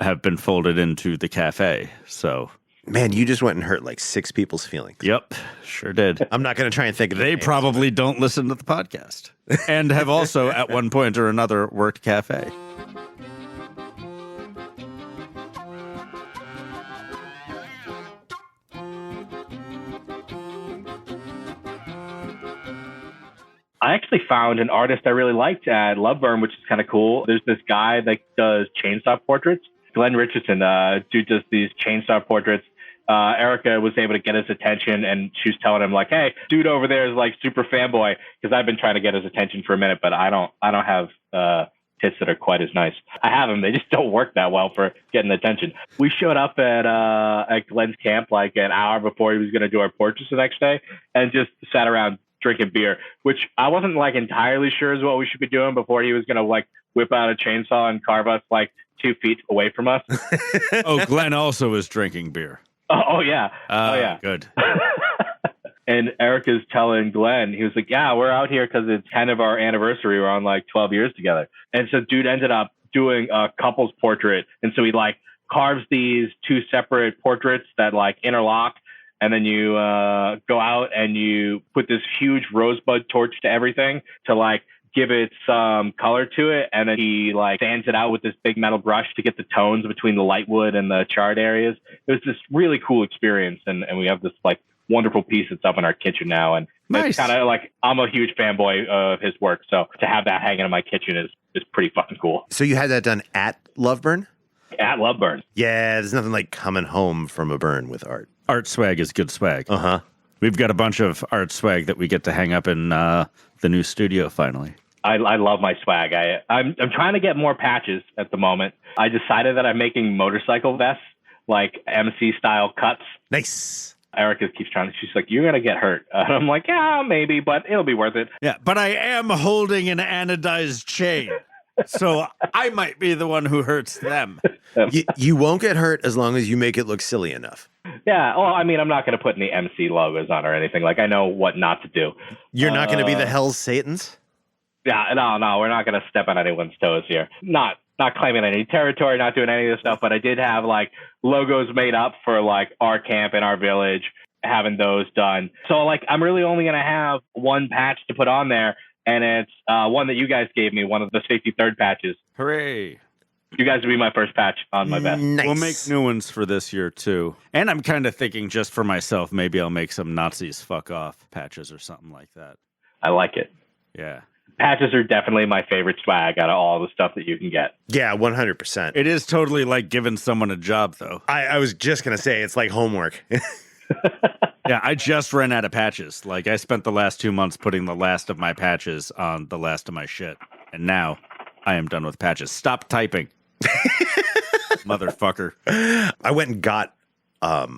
have been folded into the cafe. So, man, you just went and hurt like 6 people's feelings. Yep, sure did. I'm not going to try and think of it. They probably don't listen to the podcast and have also at one point or another worked cafe. I actually found an artist I really liked at Loveburn, which is kind of cool. There's this guy that does chainsaw portraits. Glenn Richardson, dude does these chainsaw portraits. Erica was able to get his attention, and she was telling him like, hey, dude over there is like super fanboy, because I've been trying to get his attention for a minute, but I don't have tits that are quite as nice. I have them. They just don't work that well for getting attention. We showed up at Glenn's camp like an hour before he was going to do our portraits the next day, and just sat around drinking beer, which I wasn't like entirely sure is what we should be doing before he was going to like whip out a chainsaw and carve us like 2 feet away from us. Oh, Glenn also was drinking beer. Oh yeah. Oh yeah. Good. And Erica's telling Glenn, he was like, yeah, we're out here because it's kind of our anniversary. We're on like 12 years together. And so dude ended up doing a couple's portrait. And so he like carves these 2 separate portraits that like interlock. And then you go out and you put this huge rosebud torch to everything to like give it some color to it. And then he like sands it out with this big metal brush to get the tones between the light wood and the charred areas. It was this really cool experience. And we have this like wonderful piece that's up in our kitchen now. And nice. It's kind of like, I'm a huge fanboy of his work. So to have that hanging in my kitchen is pretty fucking cool. So you had that done at Love Burn? At Love Burn. Yeah, there's nothing like coming home from a burn with art. Art swag is good swag. Uh-huh. We've got a bunch of art swag that we get to hang up in the new studio finally. I love my swag. I'm trying to get more patches at the moment. I decided that I'm making motorcycle vests, like MC style cuts. Nice. Erica keeps trying. She's like, "You're gonna get hurt." And I'm like, "Yeah, maybe, but it'll be worth it." Yeah, but I am holding an anodized chain, so I might be the one who hurts them. You won't get hurt as long as you make it look silly enough. Yeah. Well, I mean, I'm not gonna put any MC logos on or anything. Like, I know what not to do. You're not going to be the Hell's Satans? Yeah. No. We're not gonna step on anyone's toes here. Not claiming any territory, not doing any of this stuff, but I did have like logos made up for like our camp and our village, having those done. So like, I'm really only going to have one patch to put on there. And it's one that you guys gave me, one of the safety third patches. Hooray. You guys will be my first patch on my vest. Nice. We'll make new ones for this year too. And I'm kind of thinking just for myself, maybe I'll make some Nazis fuck off patches or something like that. I like it. Yeah. Patches are definitely my favorite swag out of all the stuff that you can get. Yeah, 100%. It is totally like giving someone a job, though. I was just going to say, it's like homework. Yeah, I just ran out of patches. Like, I spent the last 2 months putting the last of my patches on the last of my shit. And now I am done with patches. Stop typing. Motherfucker. I went and got a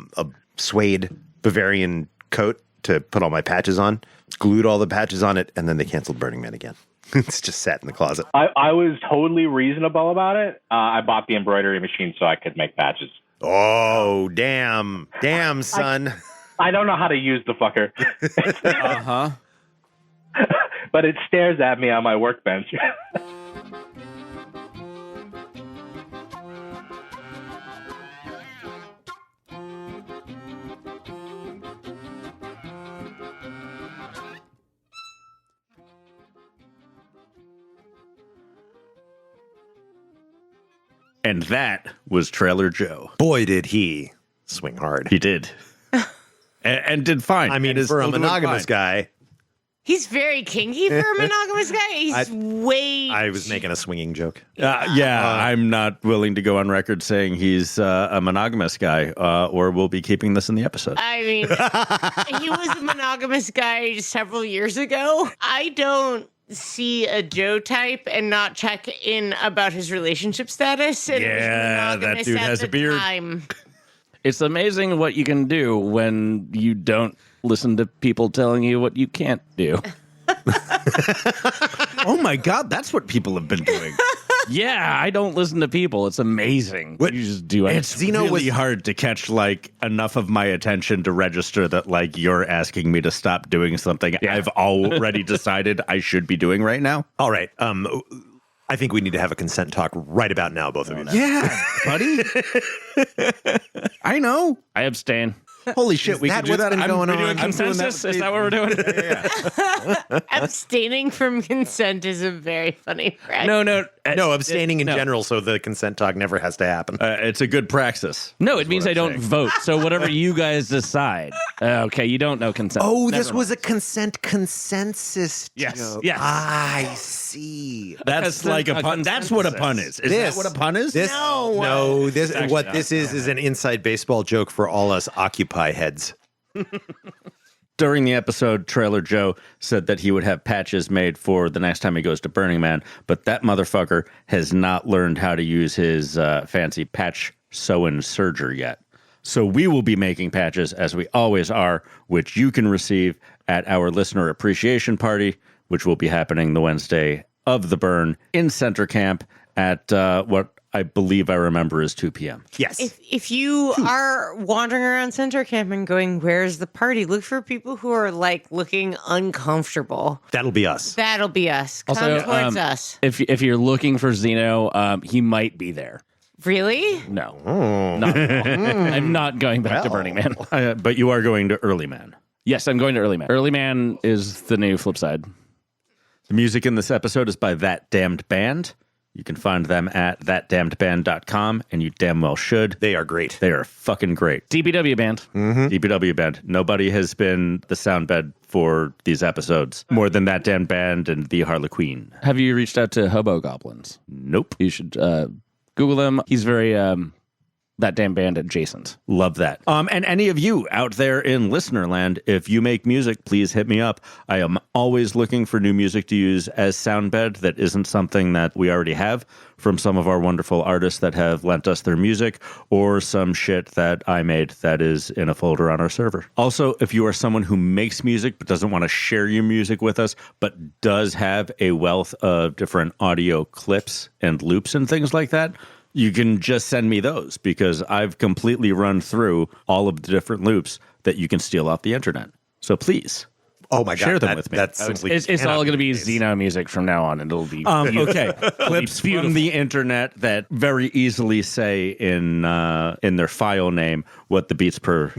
suede Bavarian coat to put all my patches on, glued all the patches on it, and then they canceled Burning Man again. It's just sat in the closet. I was totally reasonable about it. I bought the embroidery machine so I could make patches. Oh, damn. Damn, son. I don't know how to use the fucker. Uh-huh. But it stares at me on my workbench. And that was Trailer Joe. Boy, did he swing hard. He did. and did fine. I mean, and is for a still doing monogamous fine. guy, He's very kinky for a monogamous guy. He's way. I was making a swinging joke. I'm not willing to go on record saying he's a monogamous guy, or we'll be keeping this in the episode. I mean, he was a monogamous guy several years ago. I don't see a Joe type and not check in about his relationship status. And Yeah, was that monogamous dude at has the a beard. time. It's amazing what you can do when you don't listen to people telling you what you can't do. Oh my God, that's what people have been doing. Yeah, I don't listen to people. It's amazing. You just do it. It's really hard to catch like enough of my attention to register that like you're asking me to stop doing something I've already decided I should be doing right now. All right. I think we need to have a consent talk right about now, both of you. Yeah, buddy. I know. I abstain. Holy shit, Is we that can do what's that. been going on? Doing consensus? Is that what we're doing? Abstaining from consent is a very funny practice. No, abstaining in general, so the consent talk never has to happen. It's a good praxis. No, it means I don't vote. So whatever you guys decide. Okay, you don't know consent. Oh, Never this was a consent consensus Yes, joke. yes. I see. That's like a pun. That's what a pun is. Is that what a pun is? No, this is an inside baseball joke for all us Occupy heads. During the episode, Trailer Joe said that he would have patches made for the next time he goes to Burning Man, but that motherfucker has not learned how to use his fancy patch sew-in serger yet. So we will be making patches, as we always are, which you can receive at our listener appreciation party, which will be happening the Wednesday of the burn in Center Camp at what I believe I remember is 2 p.m. Yes. If you are wandering around Center Camp and going, where's the party? Look for people who are like looking uncomfortable. That'll be us. That'll be us. Come Also, towards us. If you're looking for Zeno, he might be there. Really? No. Not at all. I'm not going back to Burning Man. But you are going to Early Man. Yes, I'm going to Early Man. Early Man is the new flip side. The music in this episode is by That Damned Band. You can find them at thatdammedband.com, and you damn well should. They are great. They are fucking great. DPW band. DPW Band. Nobody has been the sound bed for these episodes more than That Damned Band and the Harlequin. Have you reached out to Hobo Goblins? Nope. You should Google him. He's very that damn band adjacent. Love that. And any of you out there in listener land, if you make music, please hit me up. I am always looking for new music to use as soundbed that isn't something that we already have from some of our wonderful artists that have lent us their music, or some shit that I made that is in a folder on our server. Also, if you are someone who makes music but doesn't want to share your music with us, but does have a wealth of different audio clips and loops and things like that, you can just send me those, because I've completely run through all of the different loops that you can steal off the internet. So please, Oh my God, share them with me. That's simply It's all going to be Xeno music from now on, and it'll be okay. Clips from beautiful. the internet that very easily say in their file name what the beats per.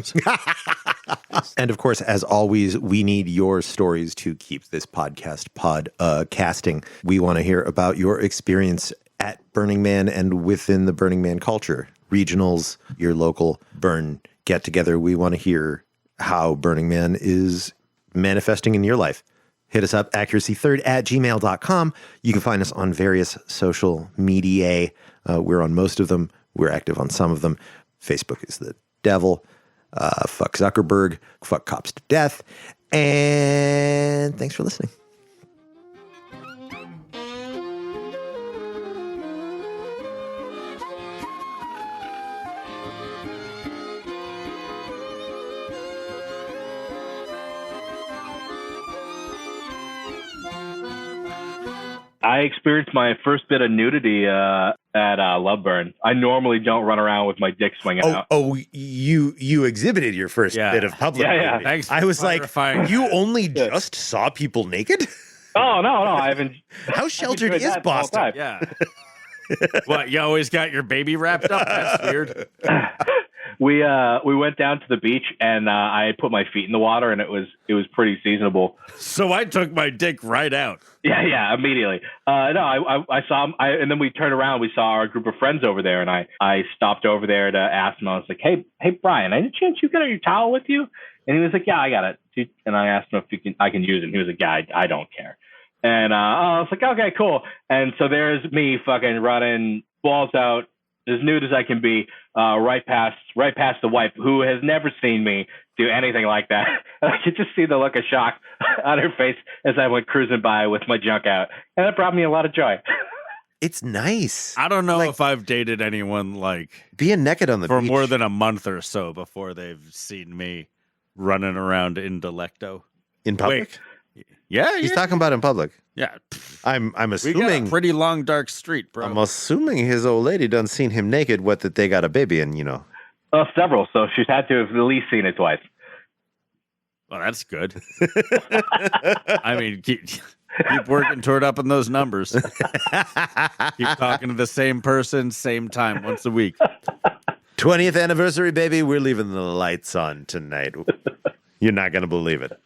And of course, as always, we need your stories to keep this podcast casting. We want to hear about your experience at Burning Man and within the Burning Man culture. Regionals, your local burn get together. We want to hear how Burning Man is manifesting in your life. Hit us up, accuracy3rd@gmail.com. You can find us on various social media. We're on most of them. We're active on some of them. Facebook is the devil. Fuck Zuckerberg. Fuck cops to death. And thanks for listening. I experienced my first bit of nudity at Loveburn. I normally don't run around with my dick swinging out. You exhibited your first bit of public. Yeah. nudity. Thanks I was clarifying. like, you only just saw people naked? Oh, no, I haven't. How sheltered enjoyed is that the whole Boston? time. Yeah. What, you always got your baby wrapped up? That's weird. We went down to the beach, and I put my feet in the water, and it was pretty seasonable. So I took my dick right out. Yeah, immediately. I saw him, and then we turned around. We saw our group of friends over there, and I stopped over there to ask him. I was like, "Hey, Brian, any chance you got your towel with you?" And he was like, "Yeah, I got it." And I asked him if I can use it. And he was like, "Yeah, I don't care." And I was like, "Okay, cool." And so there's me fucking running balls out, as nude as I can be, right past the wife, who has never seen me do anything like that. I could just see the look of shock on her face as I went cruising by with my junk out, and that brought me a lot of joy. It's nice. I don't know Like, if I've dated anyone like being naked on the for beach. more than a month or so before they've seen me running around in Delecto. in public. Yeah, He's talking about in public. yeah. I'm We got a assuming. pretty long dark street, bro. I'm assuming his old lady done seen him naked. What that they got a baby and Several, so she's had to have at least seen it twice. Well, that's good. I mean, keep working toward upping those numbers. Keep talking to the same person, same time, once a week. 20th anniversary, baby. We're leaving the lights on tonight. You're not gonna believe it.